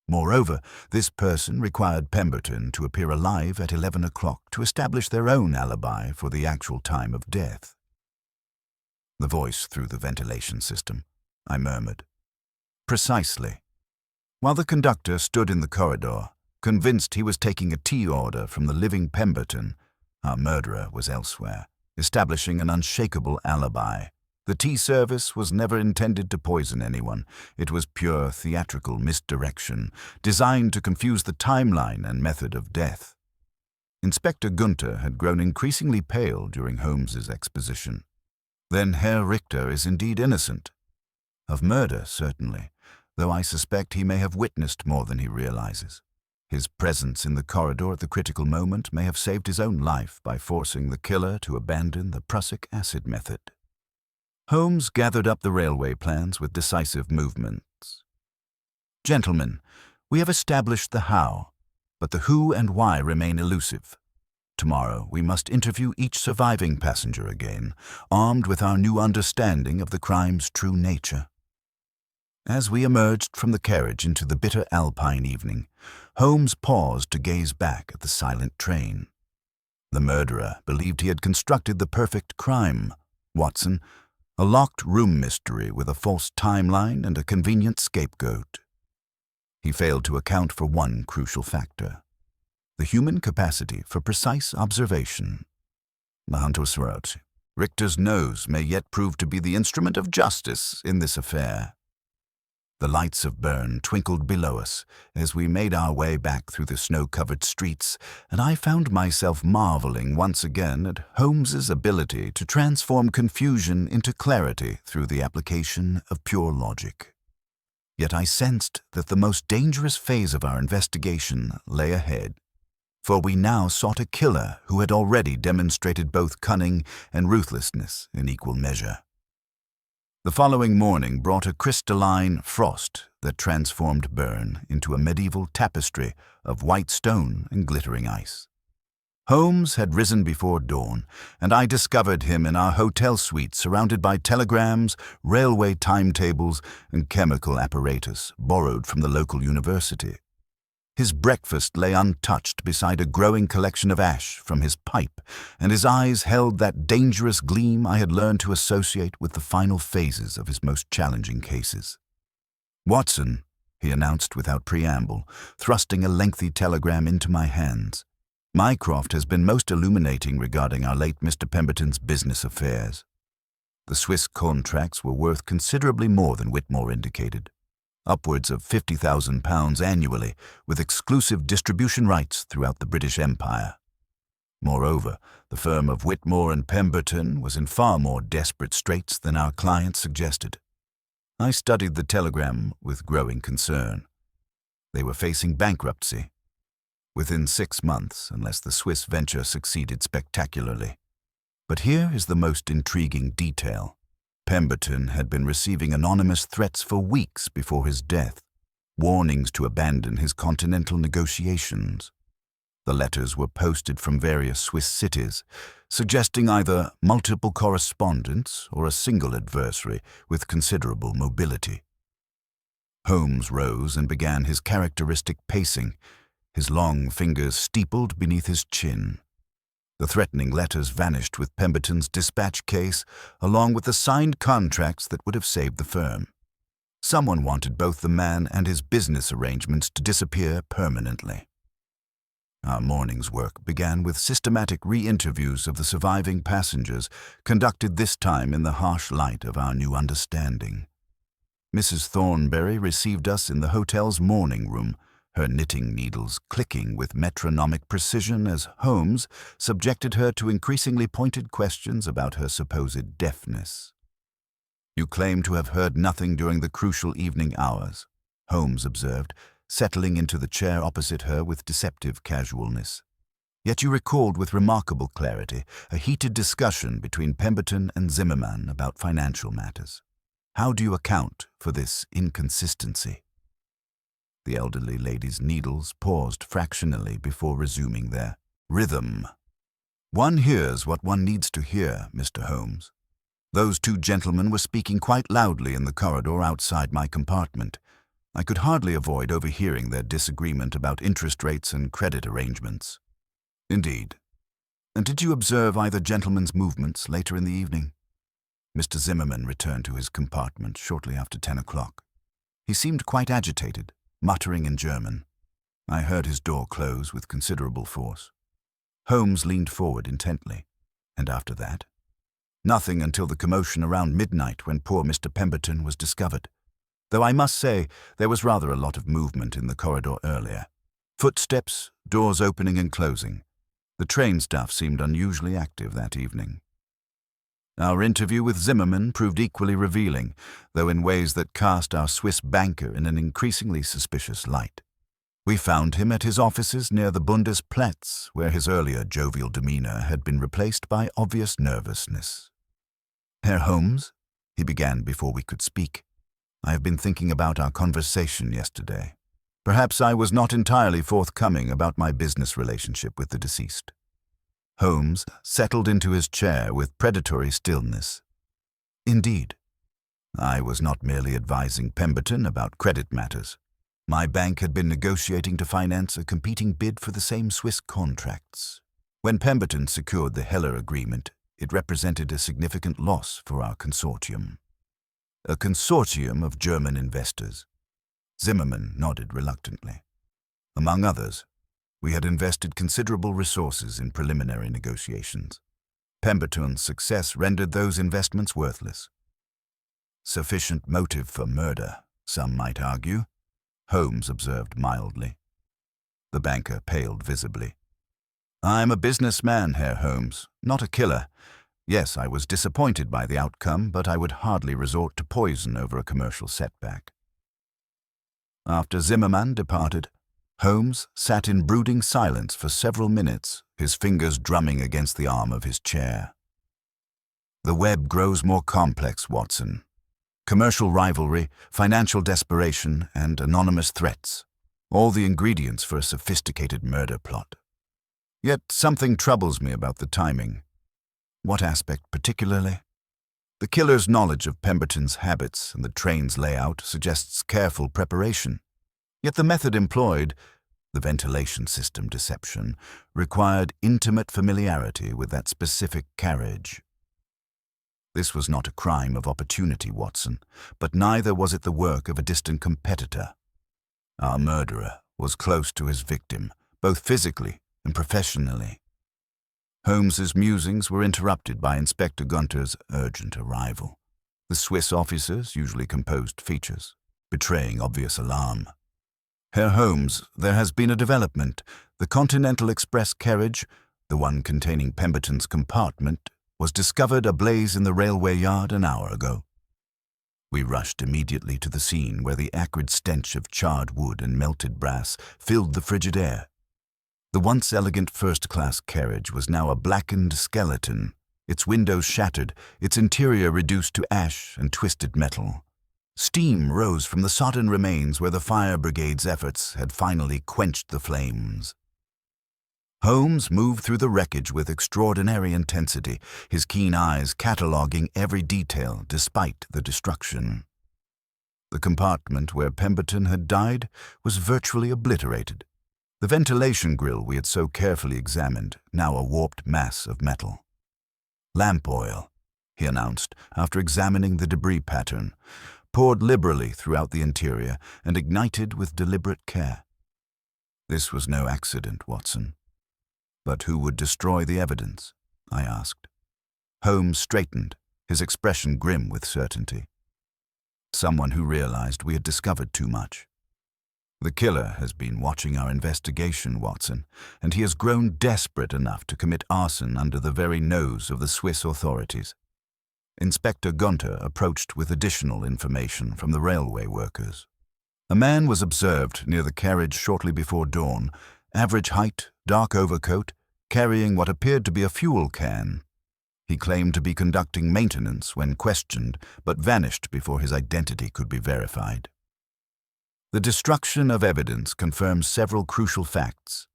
Moreover, this person required Pemberton to appear alive at 11 o'clock to establish their own alibi for the actual time of death. The voice through the ventilation system, I murmured. Precisely. While the conductor stood in the corridor, convinced he was taking a tea order from the living Pemberton, our murderer was elsewhere, establishing an unshakable alibi. The tea service was never intended to poison anyone. It was pure theatrical misdirection, designed to confuse the timeline and method of death. Inspector Gunther had grown increasingly pale during Holmes's exposition. Then Herr Richter is indeed innocent. Of murder, certainly, though I suspect he may have witnessed more than he realizes. His presence in the corridor at the critical moment may have saved his own life by forcing the killer to abandon the prussic acid method. Holmes gathered up the railway plans with decisive movements. Gentlemen, we have established the how, but the who and why remain elusive. Tomorrow we must interview each surviving passenger again, armed with our new understanding of the crime's true nature. As we emerged from the carriage into the bitter Alpine evening, Holmes paused to gaze back at the silent train. The murderer believed he had constructed the perfect crime. Watson, a locked room mystery with a false timeline and a convenient scapegoat. He failed to account for one crucial factor: the human capacity for precise observation. Richter's nose may yet prove to be the instrument of justice in this affair. The lights of Bern twinkled below us as we made our way back through the snow-covered streets, and I found myself marveling once again at Holmes's ability to transform confusion into clarity through the application of pure logic. Yet I sensed that the most dangerous phase of our investigation lay ahead, for we now sought a killer who had already demonstrated both cunning and ruthlessness in equal measure. The following morning brought a crystalline frost that transformed Bern into a medieval tapestry of white stone and glittering ice. Holmes had risen before dawn, and I discovered him in our hotel suite surrounded by telegrams, railway timetables, and chemical apparatus borrowed from the local university. His breakfast lay untouched beside a growing collection of ash from his pipe, and his eyes held that dangerous gleam I had learned to associate with the final phases of his most challenging cases. "Watson," he announced without preamble, thrusting a lengthy telegram into my hands, "Mycroft has been most illuminating regarding our late Mr. Pemberton's business affairs." The Swiss contracts were worth considerably more than Whitmore indicated. Upwards of £50,000 annually, with exclusive distribution rights throughout the British Empire. Moreover, the firm of Whitmore and Pemberton was in far more desperate straits than our client suggested. I studied the telegram with growing concern. They were facing bankruptcy within 6 months, unless the Swiss venture succeeded spectacularly. But here is the most intriguing detail. Pemberton had been receiving anonymous threats for weeks before his death, warnings to abandon his continental negotiations. The letters were posted from various Swiss cities, suggesting either multiple correspondents or a single adversary with considerable mobility. Holmes rose and began his characteristic pacing, his long fingers steepled beneath his chin. The threatening letters vanished with Pemberton's dispatch case, along with the signed contracts that would have saved the firm. Someone wanted both the man and his business arrangements to disappear permanently. Our morning's work began with systematic re-interviews of the surviving passengers, conducted this time in the harsh light of our new understanding. Mrs. Thornberry received us in the hotel's morning room, her knitting needles clicking with metronomic precision as Holmes subjected her to increasingly pointed questions about her supposed deafness. "You claim to have heard nothing during the crucial evening hours," Holmes observed, settling into the chair opposite her with deceptive casualness. "Yet you recalled with remarkable clarity a heated discussion between Pemberton and Zimmermann about financial matters. How do you account for this inconsistency?" The elderly lady's needles paused fractionally before resuming their rhythm. "One hears what one needs to hear, Mr. Holmes. Those two gentlemen were speaking quite loudly in the corridor outside my compartment. I could hardly avoid overhearing their disagreement about interest rates and credit arrangements." "Indeed. And did you observe either gentleman's movements later in the evening?" Mr. Zimmermann returned to his compartment shortly after 10 o'clock. He seemed quite agitated, muttering in German. I heard his door close with considerable force. Holmes leaned forward intently. "And after that?" "Nothing until the commotion around midnight when poor Mr. Pemberton was discovered. Though I must say there was rather a lot of movement in the corridor earlier. Footsteps, doors opening and closing. The train staff seemed unusually active that evening." Our interview with Zimmermann proved equally revealing, though in ways that cast our Swiss banker in an increasingly suspicious light. We found him at his offices near the Bundesplatz, where his earlier jovial demeanor had been replaced by obvious nervousness. "Herr Holmes," he began before we could speak, "I have been thinking about our conversation yesterday. Perhaps I was not entirely forthcoming about my business relationship with the deceased." Holmes settled into his chair with predatory stillness. "Indeed. I was not merely advising Pemberton about credit matters. My bank had been negotiating to finance a competing bid for the same Swiss contracts. When Pemberton secured the Heller agreement, it represented a significant loss for our consortium." "A consortium of German investors." Zimmermann nodded reluctantly. "Among others, we had invested considerable resources in preliminary negotiations. Pemberton's success rendered those investments worthless." "Sufficient motive for murder," some might argue, Holmes observed mildly. The banker paled visibly. I'm a businessman, Herr Holmes, not a killer. Yes, I was disappointed by the outcome, but I would hardly resort to poison over a commercial setback. After Zimmermann departed, Holmes sat in brooding silence for several minutes, his fingers drumming against the arm of his chair. The web grows more complex, Watson. Commercial rivalry, financial desperation, and anonymous threats. All the ingredients for a sophisticated murder plot. Yet something troubles me about the timing. What aspect particularly? The killer's knowledge of Pemberton's habits and the train's layout suggests careful preparation. Yet the method employed, the ventilation system deception, required intimate familiarity with that specific carriage. This was not a crime of opportunity, Watson, but neither was it the work of a distant competitor. Our murderer was close to his victim, both physically and professionally. Holmes's musings were interrupted by Inspector Gunter's urgent arrival. The Swiss officers usually composed features, betraying obvious alarm. Herr Holmes, there has been a development. The Continental Express carriage, the one containing Pemberton's compartment, was discovered ablaze in the railway yard an hour ago. We rushed immediately to the scene where the acrid stench of charred wood and melted brass filled the frigid air. The once elegant first-class carriage was now a blackened skeleton, its windows shattered, its interior reduced to ash and twisted metal. Steam rose from the sodden remains where the fire brigade's efforts had finally quenched the flames. Holmes moved through the wreckage with extraordinary intensity, his keen eyes cataloguing every detail despite the destruction. The compartment where Pemberton had died was virtually obliterated. The ventilation grill we had so carefully examined, now a warped mass of metal. Lamp oil, he announced after examining the debris pattern, poured liberally throughout the interior and ignited with deliberate care. This was no accident, Watson. But who would destroy the evidence? I asked. Holmes straightened, his expression grim with certainty. Someone who realized we had discovered too much. The killer has been watching our investigation, Watson, and he has grown desperate enough to commit arson under the very nose of the Swiss authorities. Inspector Gunter approached with additional information from the railway workers. A man was observed near the carriage shortly before dawn, average height, dark overcoat, carrying what appeared to be a fuel can. He claimed to be conducting maintenance when questioned, but vanished before his identity could be verified. The destruction of evidence confirms several crucial facts.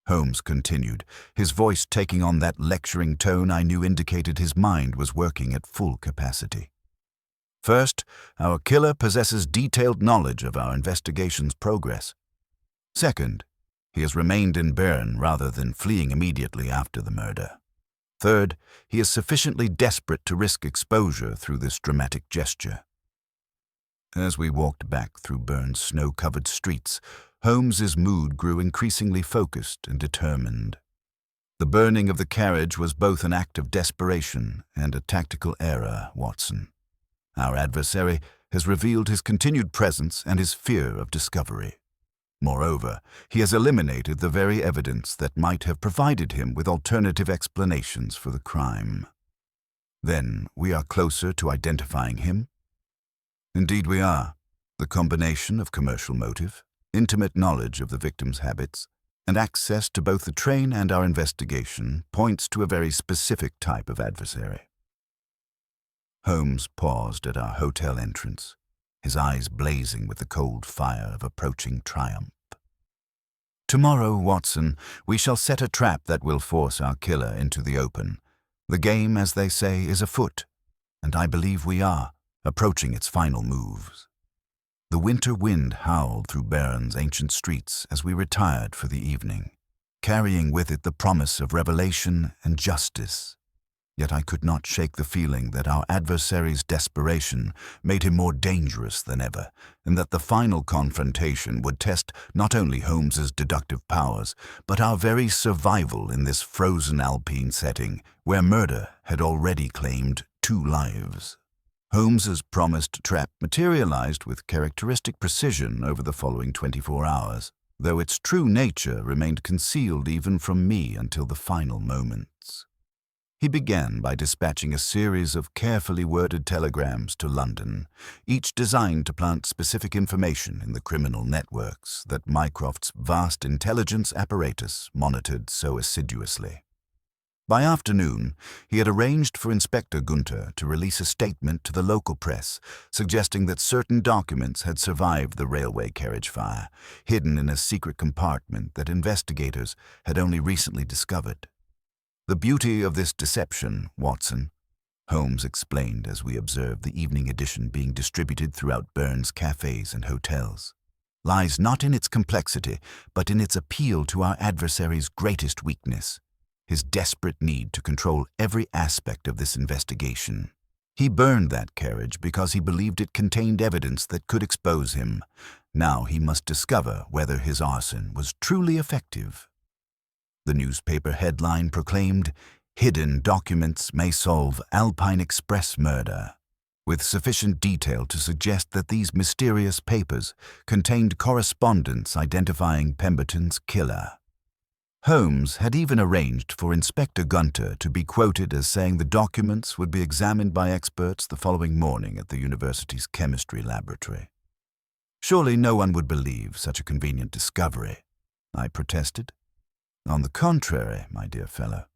Holmes continued, his voice taking on that lecturing tone I knew indicated his mind was working at full capacity. First, our killer possesses detailed knowledge of our investigation's progress. Second, he has remained in Bern rather than fleeing immediately after the murder. Third, he is sufficiently desperate to risk exposure through this dramatic gesture. As we walked back through Bern's snow-covered streets, Holmes's mood grew increasingly focused and determined. The burning of the carriage was both an act of desperation and a tactical error, Watson. Our adversary has revealed his continued presence and his fear of discovery. Moreover, he has eliminated the very evidence that might have provided him with alternative explanations for the crime. Then we are closer to identifying him? Indeed we are. The combination of commercial motive, intimate knowledge of the victim's habits, and access to both the train and our investigation points to a very specific type of adversary. Holmes paused at our hotel entrance, his eyes blazing with the cold fire of approaching triumph. Tomorrow, Watson, we shall set a trap that will force our killer into the open. The game, as they say, is afoot, and I believe we are, approaching its final moves. The winter wind howled through Bern's ancient streets as we retired for the evening, carrying with it the promise of revelation and justice. Yet I could not shake the feeling that our adversary's desperation made him more dangerous than ever, and that the final confrontation would test not only Holmes's deductive powers, but our very survival in this frozen Alpine setting, where murder had already claimed 2 lives. Holmes's promised trap materialized with characteristic precision over the following 24 hours, though its true nature remained concealed even from me until the final moments. He began by dispatching a series of carefully worded telegrams to London, each designed to plant specific information in the criminal networks that Mycroft's vast intelligence apparatus monitored so assiduously. By afternoon, he had arranged for Inspector Gunter to release a statement to the local press suggesting that certain documents had survived the railway carriage fire, hidden in a secret compartment that investigators had only recently discovered. "The beauty of this deception, Watson," Holmes explained as we observed the evening edition being distributed throughout Bern's cafes and hotels, "lies not in its complexity, but in its appeal to our adversary's greatest weakness, his desperate need to control every aspect of this investigation. He burned that carriage because he believed it contained evidence that could expose him. Now he must discover whether his arson was truly effective." The newspaper headline proclaimed, "Hidden documents may solve Alpine Express murder," with sufficient detail to suggest that these mysterious papers contained correspondence identifying Pemberton's killer. Holmes had even arranged for Inspector Gunter to be quoted as saying the documents would be examined by experts the following morning at the university's chemistry laboratory. "Surely no one would believe such a convenient discovery," I protested. "On the contrary, my dear fellow.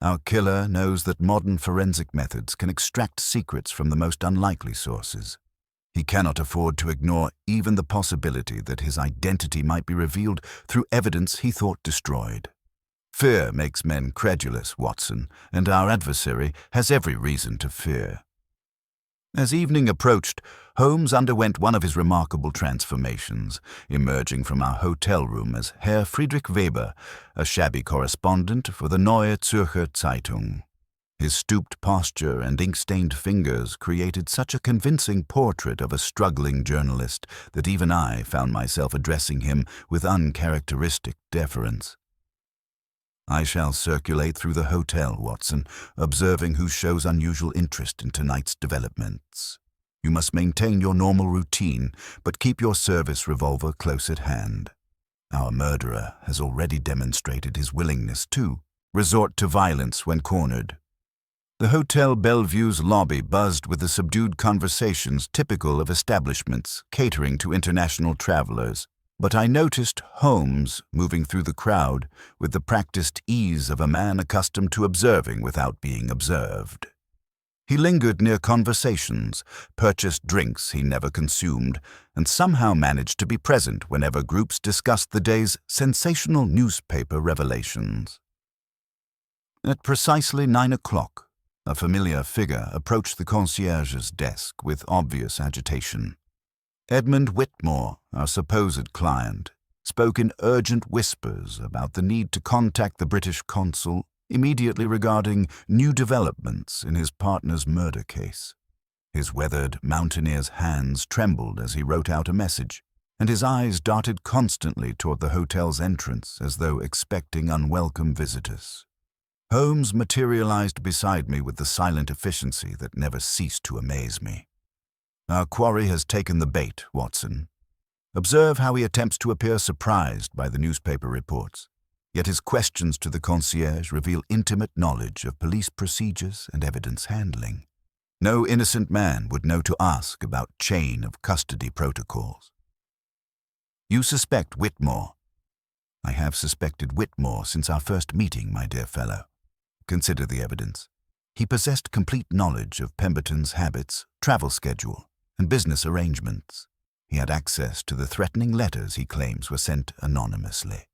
Our killer knows that modern forensic methods can extract secrets from the most unlikely sources. He cannot afford to ignore even the possibility that his identity might be revealed through evidence he thought destroyed. Fear makes men credulous, Watson, and our adversary has every reason to fear." As evening approached, Holmes underwent one of his remarkable transformations, emerging from our hotel room as Herr Friedrich Weber, a shabby correspondent for the Neue Zürcher Zeitung. His stooped posture and ink-stained fingers created such a convincing portrait of a struggling journalist that even I found myself addressing him with uncharacteristic deference. "I shall circulate through the hotel, Watson, observing who shows unusual interest in tonight's developments. You must maintain your normal routine, but keep your service revolver close at hand. Our murderer has already demonstrated his willingness to resort to violence when cornered." The Hotel Bellevue's lobby buzzed with the subdued conversations typical of establishments catering to international travelers, but I noticed Holmes moving through the crowd with the practiced ease of a man accustomed to observing without being observed. He lingered near conversations, purchased drinks he never consumed, and somehow managed to be present whenever groups discussed the day's sensational newspaper revelations. At precisely 9 o'clock, a familiar figure approached the concierge's desk with obvious agitation. Edmund Whitmore, our supposed client, spoke in urgent whispers about the need to contact the British consul immediately regarding new developments in his partner's murder case. His weathered mountaineer's hands trembled as he wrote out a message, and his eyes darted constantly toward the hotel's entrance as though expecting unwelcome visitors. Holmes materialized beside me with the silent efficiency that never ceased to amaze me. "Our quarry has taken the bait, Watson. Observe how he attempts to appear surprised by the newspaper reports, yet his questions to the concierge reveal intimate knowledge of police procedures and evidence handling. No innocent man would know to ask about chain of custody protocols. You suspect Whitmore." "I have suspected Whitmore since our first meeting, my dear fellow. Consider the evidence. He possessed complete knowledge of Pemberton's habits, travel schedule, and business arrangements. He had access to the threatening letters he claims were sent anonymously.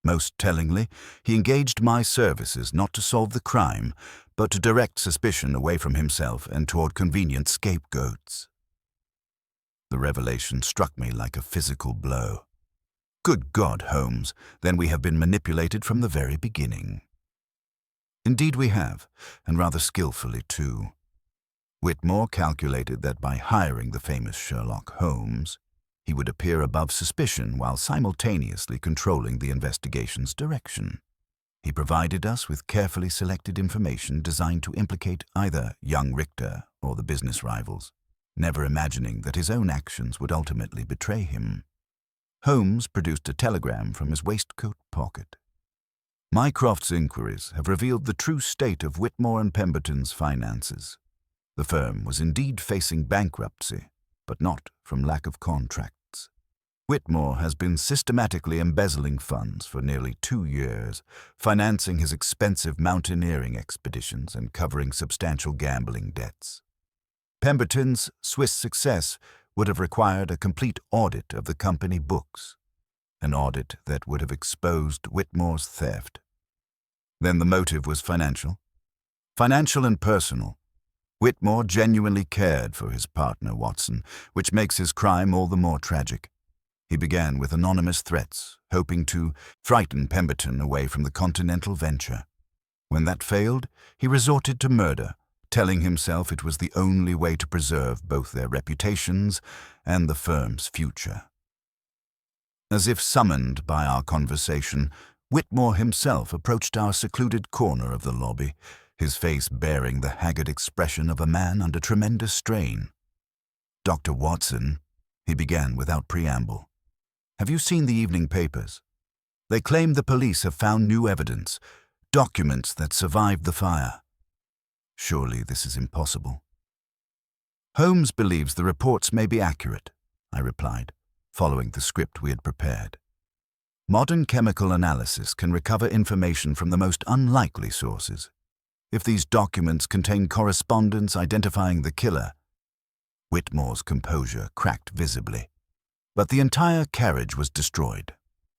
Most tellingly, he engaged my services not to solve the crime, but to direct suspicion away from himself and toward convenient scapegoats." The revelation struck me like a physical blow. Good God, Holmes, then we have been manipulated from the very beginning. Indeed we have, and rather skillfully too. Whitmore calculated that by hiring the famous Sherlock Holmes, he would appear above suspicion while simultaneously controlling the investigation's direction. He provided us with carefully selected information designed to implicate either young Richter or the business rivals, never imagining that his own actions would ultimately betray him. Holmes produced a telegram from his waistcoat pocket. Mycroft's inquiries have revealed the true state of Whitmore and Pemberton's finances. The firm was indeed facing bankruptcy, but not from lack of contracts. Whitmore has been systematically embezzling funds for nearly 2 years, financing his expensive mountaineering expeditions and covering substantial gambling debts. Pemberton's Swiss success would have required a complete audit of the company books, an audit that would have exposed Whitmore's theft. Then the motive was financial. Financial and personal. Whitmore genuinely cared for his partner, Watson, which makes his crime all the more tragic. He began with anonymous threats, hoping to frighten Pemberton away from the continental venture. When that failed, he resorted to murder, telling himself it was the only way to preserve both their reputations and the firm's future. As if summoned by our conversation, Whitmore himself approached our secluded corner of the lobby, his face bearing the haggard expression of a man under tremendous strain. "Dr. Watson," he began without preamble, "have you seen the evening papers? They claim the police have found new evidence, documents that survived the fire. Surely this is impossible." "Holmes believes the reports may be accurate," I replied, following the script we had prepared. "Modern chemical analysis can recover information from the most unlikely sources. If these documents contain correspondence identifying the killer..." Whitmore's composure cracked visibly. "But the entire carriage was destroyed.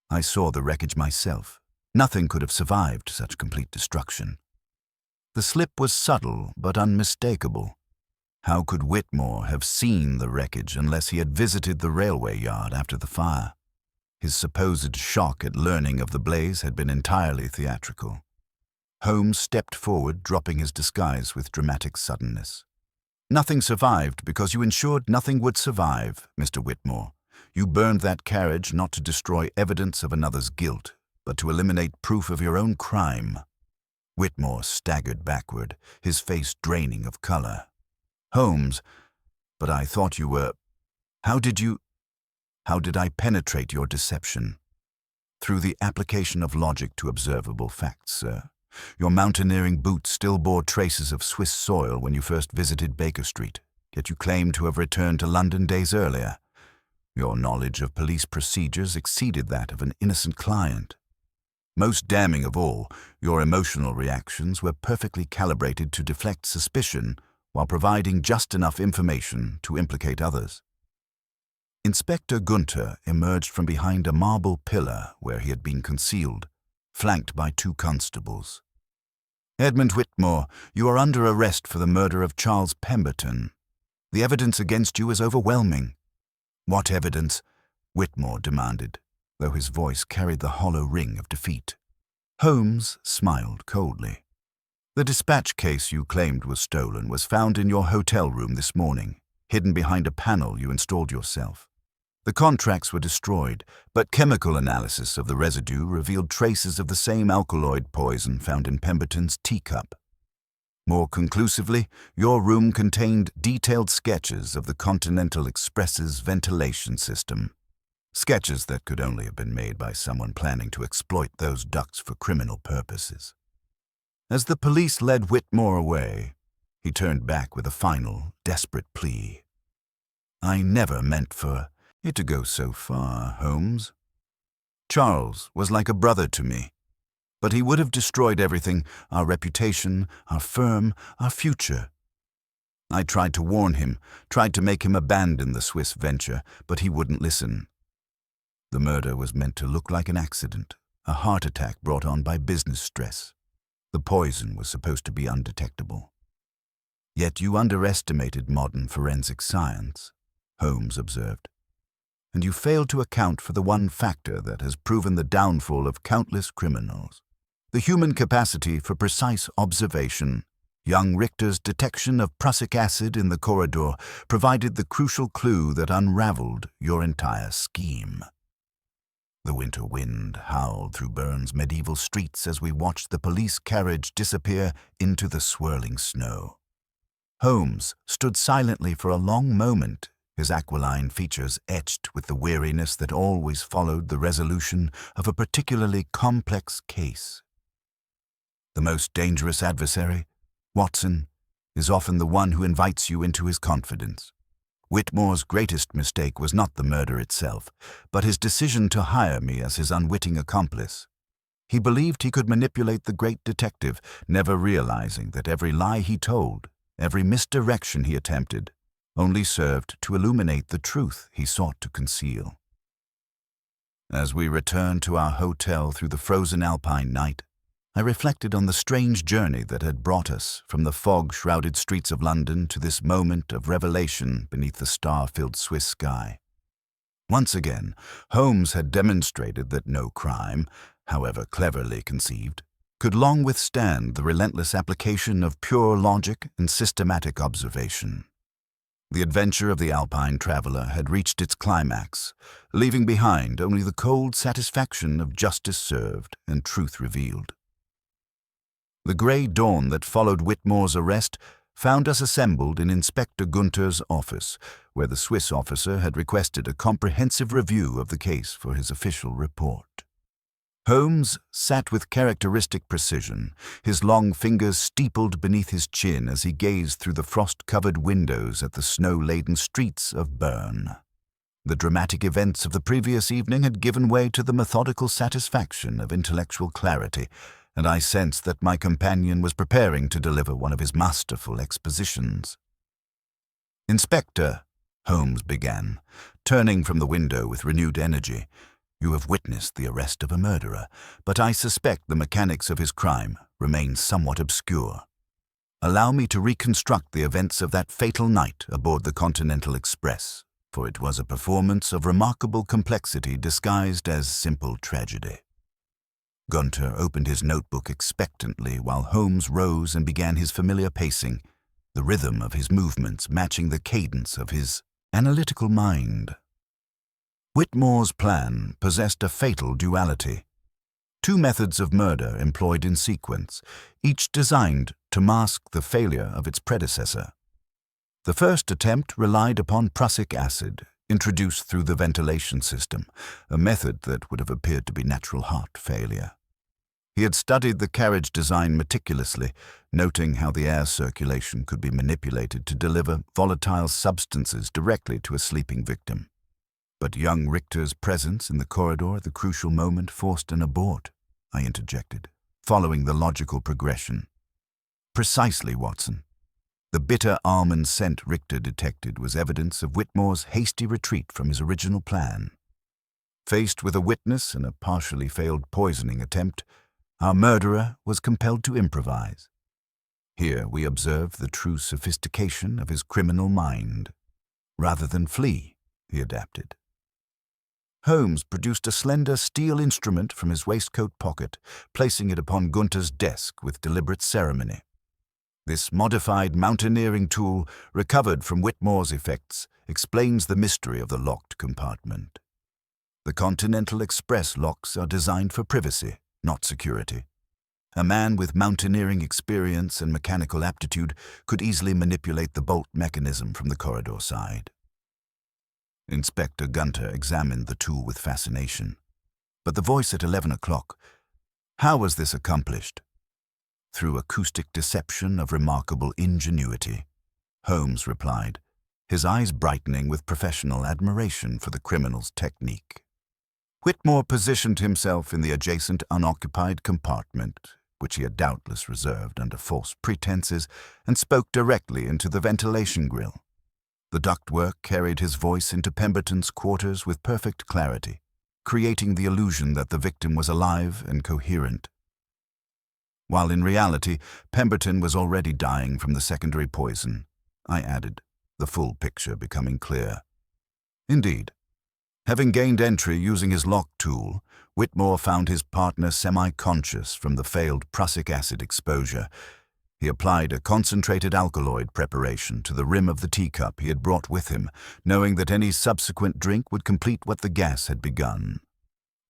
I saw the wreckage myself. Nothing could have survived such complete destruction. The slip was subtle but unmistakable. How could Whitmore have seen the wreckage unless he had visited the railway yard after the fire? His supposed shock at learning of the blaze had been entirely theatrical." Holmes stepped forward, dropping his disguise with dramatic suddenness. "Nothing survived because you ensured nothing would survive, Mr. Whitmore. You burned that carriage not to destroy evidence of another's guilt, but to eliminate proof of your own crime." Whitmore staggered backward, his face draining of color. "Holmes, but I thought you were... How did I penetrate your deception?" "Through the application of logic to observable facts, sir. Your mountaineering boots still bore traces of Swiss soil when you first visited Baker Street, yet you claim to have returned to London days earlier. Your knowledge of police procedures exceeded that of an innocent client. Most damning of all, your emotional reactions were perfectly calibrated to deflect suspicion while providing just enough information to implicate others." Inspector Gunther emerged from behind a marble pillar where he had been concealed, flanked by 2 constables. "Edmund Whitmore, you are under arrest for the murder of Charles Pemberton. The evidence against you is overwhelming." "What evidence?" Whitmore demanded, though his voice carried the hollow ring of defeat. Holmes smiled coldly. "The dispatch case you claimed was stolen was found in your hotel room this morning, hidden behind a panel you installed yourself. The contracts were destroyed, but chemical analysis of the residue revealed traces of the same alkaloid poison found in Pemberton's teacup. More conclusively, your room contained detailed sketches of the Continental Express's ventilation system. Sketches that could only have been made by someone planning to exploit those ducts for criminal purposes." As the police led Whitmore away, he turned back with a final, desperate plea. "I never meant for it to go so far, Holmes. Charles was like a brother to me, but he would have destroyed everything, our reputation, our firm, our future. I tried to warn him, tried to make him abandon the Swiss venture, but he wouldn't listen. The murder was meant to look like an accident, a heart attack brought on by business stress. The poison was supposed to be undetectable." "Yet you underestimated modern forensic science," Holmes observed. "And you failed to account for the one factor that has proven the downfall of countless criminals: the human capacity for precise observation. Young Richter's detection of prussic acid in the corridor provided the crucial clue that unraveled your entire scheme." The winter wind howled through Bern's medieval streets as we watched the police carriage disappear into the swirling snow. Holmes stood silently for a long moment, his aquiline features etched with the weariness that always followed the resolution of a particularly complex case. The most dangerous adversary, Watson, is often the one who invites you into his confidence. Whitmore's greatest mistake was not the murder itself, but his decision to hire me as his unwitting accomplice. He believed he could manipulate the great detective, never realizing that every lie he told, every misdirection he attempted, only served to illuminate the truth he sought to conceal. As we returned to our hotel through the frozen Alpine night, I reflected on the strange journey that had brought us from the fog-shrouded streets of London to this moment of revelation beneath the star-filled Swiss sky. Once again, Holmes had demonstrated that no crime, however cleverly conceived, could long withstand the relentless application of pure logic and systematic observation. The adventure of the Alpine Traveller had reached its climax, leaving behind only the cold satisfaction of justice served and truth revealed. The grey dawn that followed Whitmore's arrest found us assembled in Inspector Gunter's office, where the Swiss officer had requested a comprehensive review of the case for his official report. Holmes sat with characteristic precision, his long fingers steepled beneath his chin as he gazed through the frost-covered windows at the snow-laden streets of Bern. The dramatic events of the previous evening had given way to the methodical satisfaction of intellectual clarity, and I sensed that my companion was preparing to deliver one of his masterful expositions. "Inspector," Holmes began, turning from the window with renewed energy, "you have witnessed the arrest of a murderer, but I suspect the mechanics of his crime remain somewhat obscure. Allow me to reconstruct the events of that fatal night aboard the Continental Express, for it was a performance of remarkable complexity disguised as simple tragedy." Gunter opened his notebook expectantly while Holmes rose and began his familiar pacing, the rhythm of his movements matching the cadence of his analytical mind. Whitmore's plan possessed a fatal duality. Two methods of murder employed in sequence, each designed to mask the failure of its predecessor. The first attempt relied upon prussic acid, introduced through the ventilation system, a method that would have appeared to be natural heart failure. He had studied the carriage design meticulously, noting how the air circulation could be manipulated to deliver volatile substances directly to a sleeping victim. But young Richter's presence in the corridor at the crucial moment forced an abort, I interjected, following the logical progression. "Precisely, Watson. The bitter almond scent Richter detected was evidence of Whitmore's hasty retreat from his original plan. Faced with a witness and a partially failed poisoning attempt, our murderer was compelled to improvise. Here we observe the true sophistication of his criminal mind. Rather than flee, he adapted. Holmes produced a slender steel instrument from his waistcoat pocket, placing it upon Gunter's desk with deliberate ceremony. This modified mountaineering tool, recovered from Whitmore's effects, explains the mystery of the locked compartment. The Continental Express locks are designed for privacy, not security. A man with mountaineering experience and mechanical aptitude could easily manipulate the bolt mechanism from the corridor side. Inspector Gunter examined the tool with fascination. But the voice at 11 o'clock, how was this accomplished? Through acoustic deception of remarkable ingenuity, Holmes replied, his eyes brightening with professional admiration for the criminal's technique. Whitmore positioned himself in the adjacent unoccupied compartment, which he had doubtless reserved under false pretenses, and spoke directly into the ventilation grill. The ductwork carried his voice into Pemberton's quarters with perfect clarity, creating the illusion that the victim was alive and coherent. While in reality, Pemberton was already dying from the secondary poison, I added, the full picture becoming clear. Indeed, having gained entry using his lock tool, Whitmore found his partner semi-conscious from the failed prussic acid exposure. He applied a concentrated alkaloid preparation to the rim of the teacup he had brought with him, knowing that any subsequent drink would complete what the gas had begun.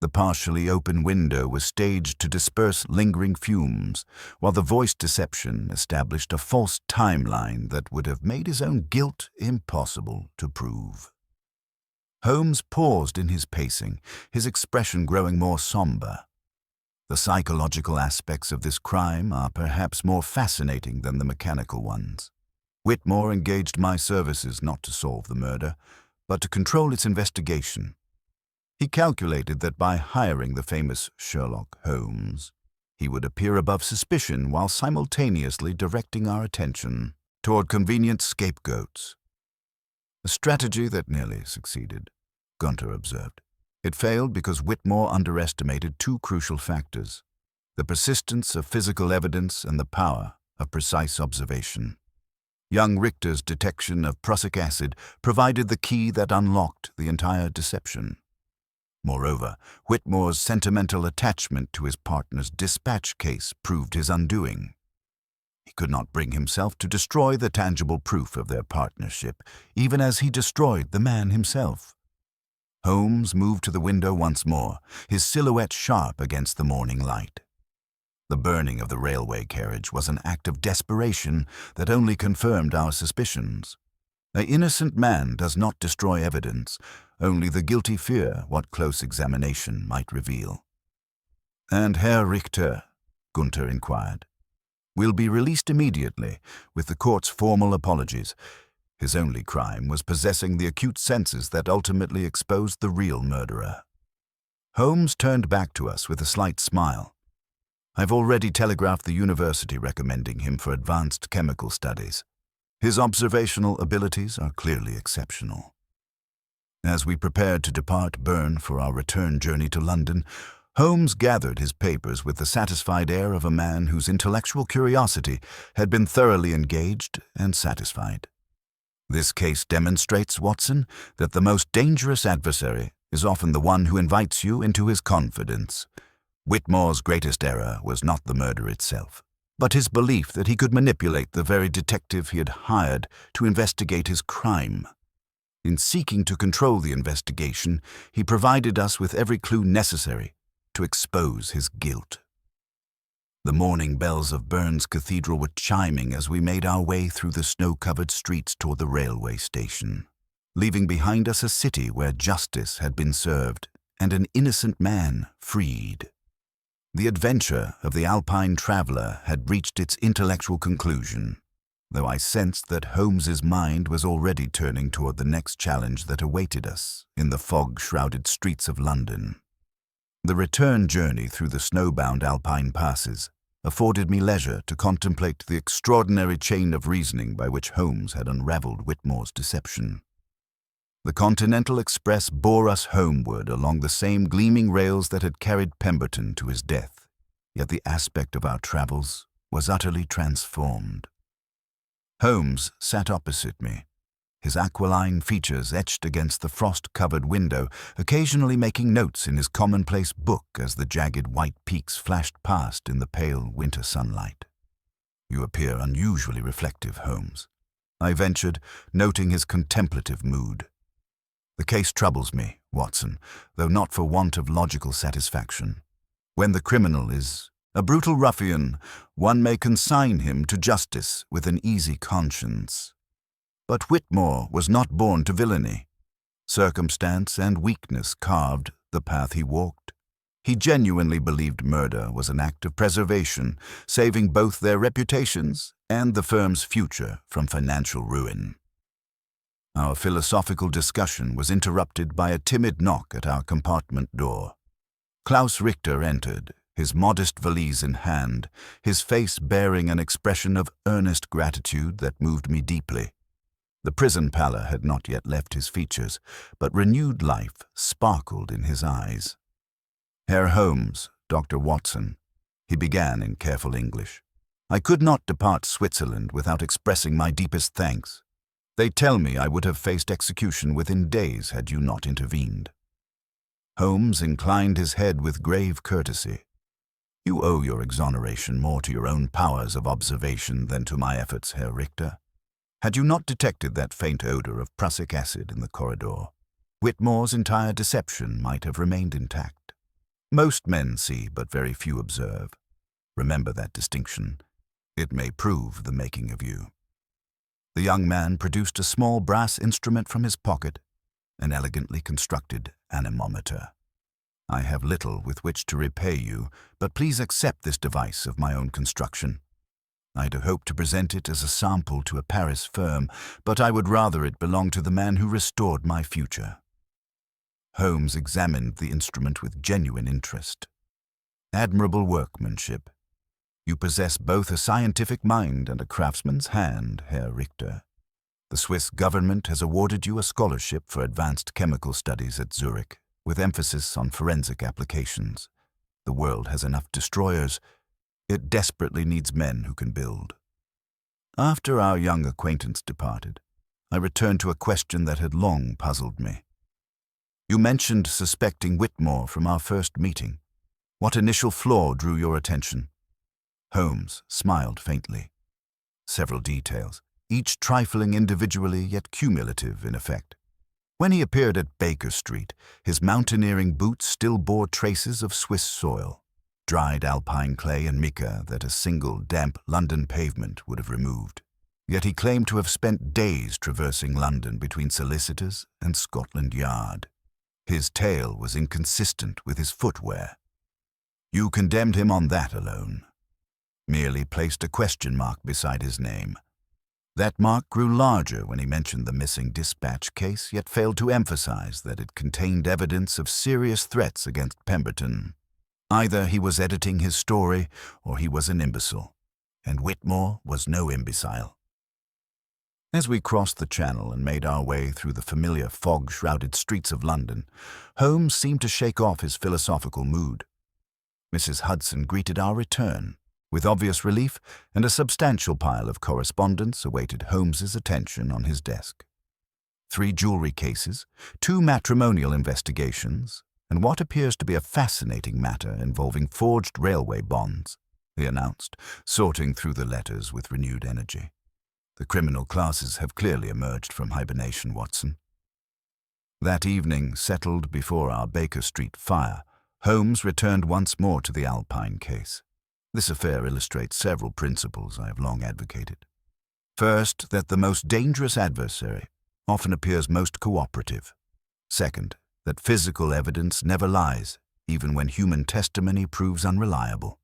The partially open window was staged to disperse lingering fumes, while the voice deception established a false timeline that would have made his own guilt impossible to prove. Holmes paused in his pacing, his expression growing more somber. The psychological aspects of this crime are perhaps more fascinating than the mechanical ones. Whitmore engaged my services not to solve the murder, but to control its investigation. He calculated that by hiring the famous Sherlock Holmes, he would appear above suspicion while simultaneously directing our attention toward convenient scapegoats. A strategy that nearly succeeded, Gunter observed. It failed because Whitmore underestimated two crucial factors: the persistence of physical evidence and the power of precise observation. Young Richter's detection of prussic acid provided the key that unlocked the entire deception. Moreover, Whitmore's sentimental attachment to his partner's dispatch case proved his undoing. He could not bring himself to destroy the tangible proof of their partnership, even as he destroyed the man himself. Holmes moved to the window once more, his silhouette sharp against the morning light. The burning of the railway carriage was an act of desperation that only confirmed our suspicions. An innocent man does not destroy evidence, only the guilty fear what close examination might reveal. "And Herr Richter," Gunter inquired, "will be released immediately, with the court's formal apologies. His only crime was possessing the acute senses that ultimately exposed the real murderer." Holmes turned back to us with a slight smile. "I've already telegraphed the university recommending him for advanced chemical studies. His observational abilities are clearly exceptional." As we prepared to depart Bern for our return journey to London, Holmes gathered his papers with the satisfied air of a man whose intellectual curiosity had been thoroughly engaged and satisfied. "This case demonstrates, Watson, that the most dangerous adversary is often the one who invites you into his confidence. Whitmore's greatest error was not the murder itself, but his belief that he could manipulate the very detective he had hired to investigate his crime. In seeking to control the investigation, he provided us with every clue necessary to expose his guilt." The morning bells of Bern's cathedral were chiming as we made our way through the snow-covered streets toward the railway station, leaving behind us a city where justice had been served and an innocent man freed. The adventure of the Alpine Traveller had reached its intellectual conclusion, though I sensed that Holmes's mind was already turning toward the next challenge that awaited us in the fog-shrouded streets of London. The return journey through the snowbound Alpine passes afforded me leisure to contemplate the extraordinary chain of reasoning by which Holmes had unraveled Whitmore's deception. The Continental Express bore us homeward along the same gleaming rails that had carried Pemberton to his death, yet the aspect of our travels was utterly transformed. Holmes sat opposite me, his aquiline features etched against the frost-covered window, occasionally making notes in his commonplace book as the jagged white peaks flashed past in the pale winter sunlight. "You appear unusually reflective, Holmes," I ventured, noting his contemplative mood. "The case troubles me, Watson, though not for want of logical satisfaction. When the criminal is a brutal ruffian, one may consign him to justice with an easy conscience. But Whitmore was not born to villainy. Circumstance and weakness carved the path he walked. He genuinely believed murder was an act of preservation, saving both their reputations and the firm's future from financial ruin." Our philosophical discussion was interrupted by a timid knock at our compartment door. Klaus Richter entered, his modest valise in hand, his face bearing an expression of earnest gratitude that moved me deeply. The prison pallor had not yet left his features, but renewed life sparkled in his eyes. "Herr Holmes, Dr. Watson," he began in careful English, "I could not depart Switzerland without expressing my deepest thanks. They tell me I would have faced execution within days had you not intervened." Holmes inclined his head with grave courtesy. "You owe your exoneration more to your own powers of observation than to my efforts, Herr Richter. Had you not detected that faint odor of prussic acid in the corridor, Whitmore's entire deception might have remained intact. Most men see, but very few observe. Remember that distinction. It may prove the making of you." The young man produced a small brass instrument from his pocket, an elegantly constructed anemometer. "I have little with which to repay you, but please accept this device of my own construction. I'd hoped to present it as a sample to a Paris firm, but I would rather it belong to the man who restored my future." Holmes examined the instrument with genuine interest. "Admirable workmanship. You possess both a scientific mind and a craftsman's hand, Herr Richter. The Swiss government has awarded you a scholarship for advanced chemical studies at Zurich, with emphasis on forensic applications. The world has enough destroyers. It desperately needs men who can build." After our young acquaintance departed, I returned to a question that had long puzzled me. "You mentioned suspecting Whitmore from our first meeting. What initial flaw drew your attention?" Holmes smiled faintly. "Several details, each trifling individually yet cumulative in effect. When he appeared at Baker Street, his mountaineering boots still bore traces of Swiss soil, dried alpine clay and mica that a single damp London pavement would have removed. Yet he claimed to have spent days traversing London between solicitors and Scotland Yard. His tale was inconsistent with his footwear. You condemned him on that alone. Merely placed a question mark beside his name. That mark grew larger when he mentioned the missing dispatch case, yet failed to emphasize that it contained evidence of serious threats against Pemberton. Either he was editing his story, or he was an imbecile, and Whitmore was no imbecile." As we crossed the Channel and made our way through the familiar fog-shrouded streets of London, Holmes seemed to shake off his philosophical mood. Mrs. Hudson greeted our return with obvious relief, and a substantial pile of correspondence awaited Holmes's attention on his desk. 3 jewelry cases, 2 matrimonial investigations, and what appears to be a fascinating matter involving forged railway bonds, he announced, sorting through the letters with renewed energy. "The criminal classes have clearly emerged from hibernation, Watson." That evening, settled before our Baker Street fire, Holmes returned once more to the Alpine case. This affair illustrates several principles I have long advocated. First, that the most dangerous adversary often appears most cooperative. Second, that physical evidence never lies, even when human testimony proves unreliable.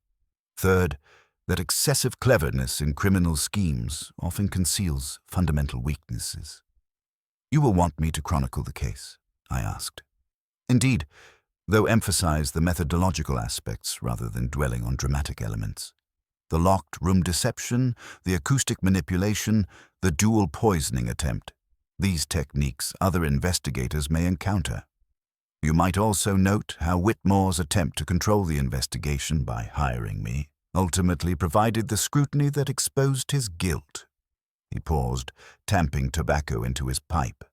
Third, that excessive cleverness in criminal schemes often conceals fundamental weaknesses. "You will want me to chronicle the case?" I asked. "Indeed, though emphasize the methodological aspects rather than dwelling on dramatic elements. The locked room deception, the acoustic manipulation, the dual poisoning attempt. These techniques other investigators may encounter. You might also note how Whitmore's attempt to control the investigation by hiring me ultimately provided the scrutiny that exposed his guilt." He paused, tamping tobacco into his pipe.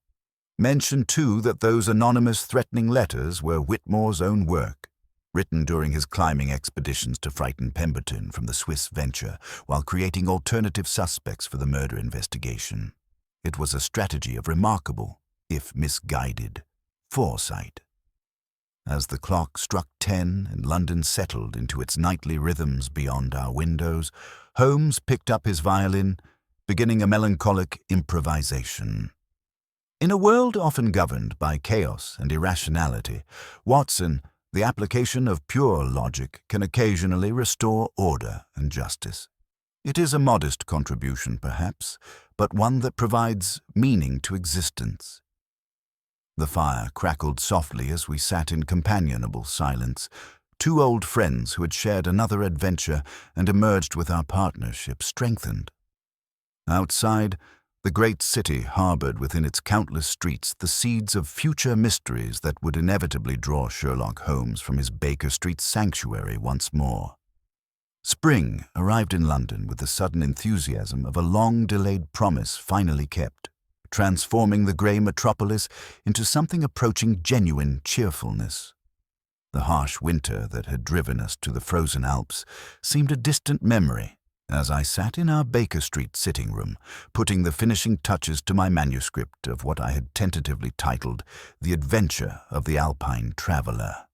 "Mention, too, that those anonymous threatening letters were Whitmore's own work, written during his climbing expeditions to frighten Pemberton from the Swiss venture while creating alternative suspects for the murder investigation. It was a strategy of remarkable, if misguided, foresight." As the clock struck 10 and London settled into its nightly rhythms beyond our windows, Holmes picked up his violin, beginning a melancholic improvisation. In a world often governed by chaos and irrationality, Watson, the application of pure logic can occasionally restore order and justice. It is a modest contribution, perhaps, but one that provides meaning to existence. The fire crackled softly as we sat in companionable silence, 2 old friends who had shared another adventure and emerged with our partnership strengthened. Outside, the great city harbored within its countless streets the seeds of future mysteries that would inevitably draw Sherlock Holmes from his Baker Street sanctuary once more. Spring arrived in London with the sudden enthusiasm of a long-delayed promise finally kept, transforming the grey metropolis into something approaching genuine cheerfulness. The harsh winter that had driven us to the frozen Alps seemed a distant memory as I sat in our Baker Street sitting room, putting the finishing touches to my manuscript of what I had tentatively titled The Adventure of the Alpine Traveller.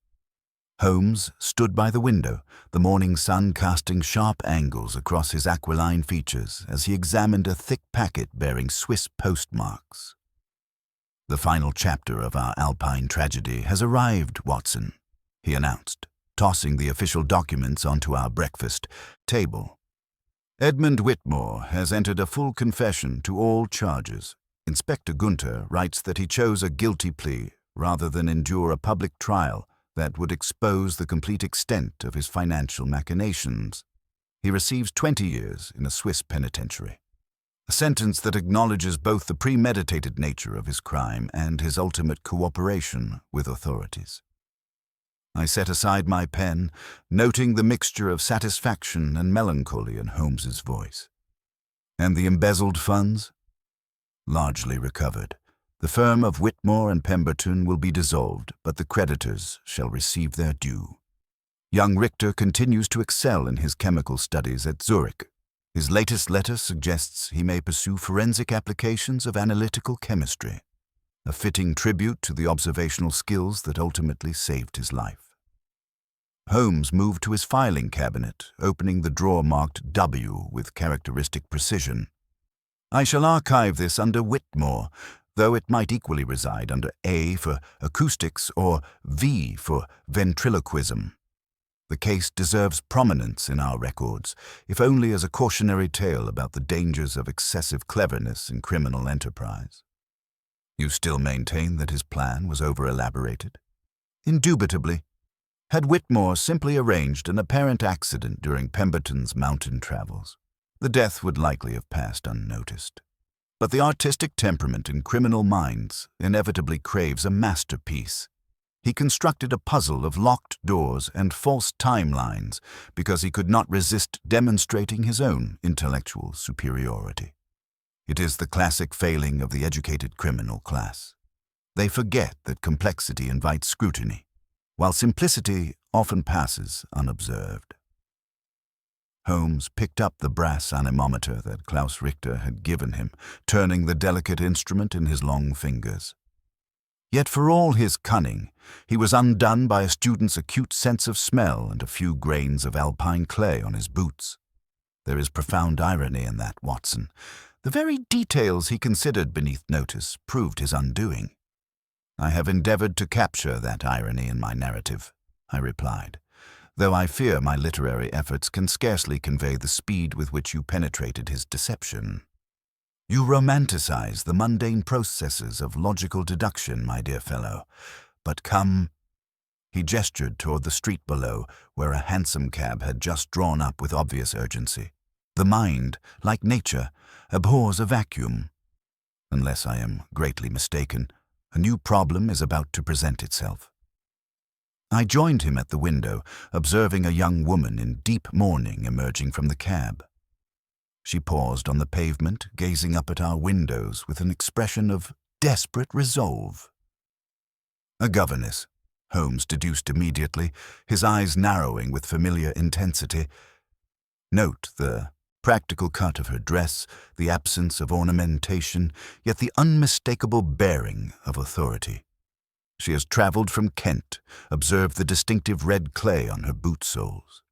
Holmes stood by the window, the morning sun casting sharp angles across his aquiline features as he examined a thick packet bearing Swiss postmarks. "The final chapter of our Alpine tragedy has arrived, Watson," he announced, tossing the official documents onto our breakfast table. "Edmund Whitmore has entered a full confession to all charges. Inspector Gunther writes that he chose a guilty plea rather than endure a public trial that would expose the complete extent of his financial machinations. He receives 20 years in a Swiss penitentiary, a sentence that acknowledges both the premeditated nature of his crime and his ultimate cooperation with authorities." I set aside my pen, noting the mixture of satisfaction and melancholy in Holmes's voice. "And the embezzled funds?" "Largely recovered. The firm of Whitmore and Pemberton will be dissolved, but the creditors shall receive their due. Young Richter continues to excel in his chemical studies at Zurich. His latest letter suggests he may pursue forensic applications of analytical chemistry, a fitting tribute to the observational skills that ultimately saved his life." Holmes moved to his filing cabinet, opening the drawer marked W with characteristic precision. "I shall archive this under Whitmore, though it might equally reside under A for acoustics or V for ventriloquism. The case deserves prominence in our records, if only as a cautionary tale about the dangers of excessive cleverness in criminal enterprise." "You still maintain that his plan was over-elaborated?" "Indubitably. Had Whitmore simply arranged an apparent accident during Pemberton's mountain travels, the death would likely have passed unnoticed. But the artistic temperament in criminal minds inevitably craves a masterpiece. He constructed a puzzle of locked doors and false timelines because he could not resist demonstrating his own intellectual superiority. It is the classic failing of the educated criminal class. They forget that complexity invites scrutiny, while simplicity often passes unobserved." Holmes picked up the brass anemometer that Klaus Richter had given him, turning the delicate instrument in his long fingers. Yet for all his cunning, he was undone by a student's acute sense of smell and a few grains of alpine clay on his boots. There is profound irony in that, Watson. The very details he considered beneath notice proved his undoing. "I have endeavored to capture that irony in my narrative," I replied, "though I fear my literary efforts can scarcely convey the speed with which you penetrated his deception. You romanticize the mundane processes of logical deduction, my dear fellow, but come—" He gestured toward the street below, where a hansom cab had just drawn up with obvious urgency. "The mind, like nature, abhors a vacuum. Unless I am greatly mistaken, a new problem is about to present itself." I joined him at the window, observing a young woman in deep mourning emerging from the cab. She paused on the pavement, gazing up at our windows with an expression of desperate resolve. "A governess," Holmes deduced immediately, his eyes narrowing with familiar intensity. "Note the practical cut of her dress, the absence of ornamentation, yet the unmistakable bearing of authority. She has traveled from Kent. Observe the distinctive red clay on her boot soles.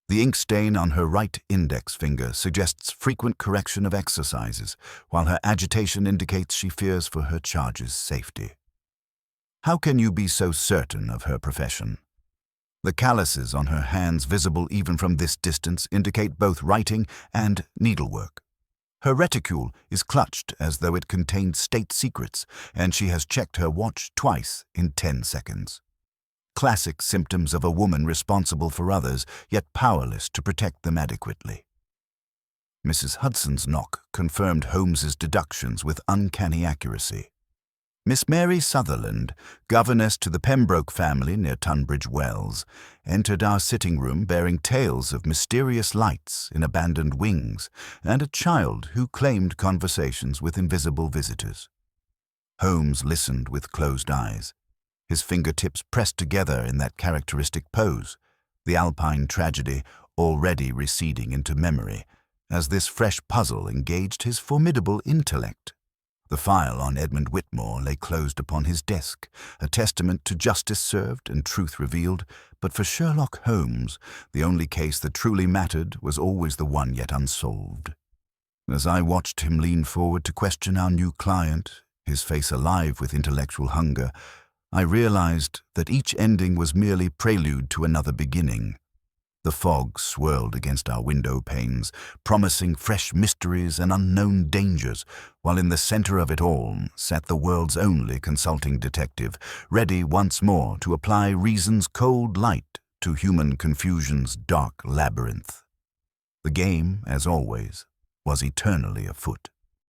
The ink stain on her right index finger suggests frequent correction of exercises, while her agitation indicates she fears for her charge's safety. How can you be so certain of her profession? The calluses on her hands, visible even from this distance, indicate both writing and needlework. Her reticule is clutched as though it contained state secrets, and she has checked her watch twice in 10 seconds. Classic symptoms of a woman responsible for others, yet powerless to protect them adequately." Mrs. Hudson's knock confirmed Holmes's deductions with uncanny accuracy. Miss Mary Sutherland, governess to the Pembroke family near Tunbridge Wells, entered our sitting room bearing tales of mysterious lights in abandoned wings and a child who claimed conversations with invisible visitors. Holmes listened with closed eyes, his fingertips pressed together in that characteristic pose, the Alpine tragedy already receding into memory, as this fresh puzzle engaged his formidable intellect. The file on Edmund Whitmore lay closed upon his desk, a testament to justice served and truth revealed, but for Sherlock Holmes, the only case that truly mattered was always the one yet unsolved. As I watched him lean forward to question our new client, his face alive with intellectual hunger, I realized that each ending was merely prelude to another beginning. The fog swirled against our window panes, promising fresh mysteries and unknown dangers, while in the center of it all sat the world's only consulting detective, ready once more to apply reason's cold light to human confusion's dark labyrinth. The game, as always, was eternally afoot.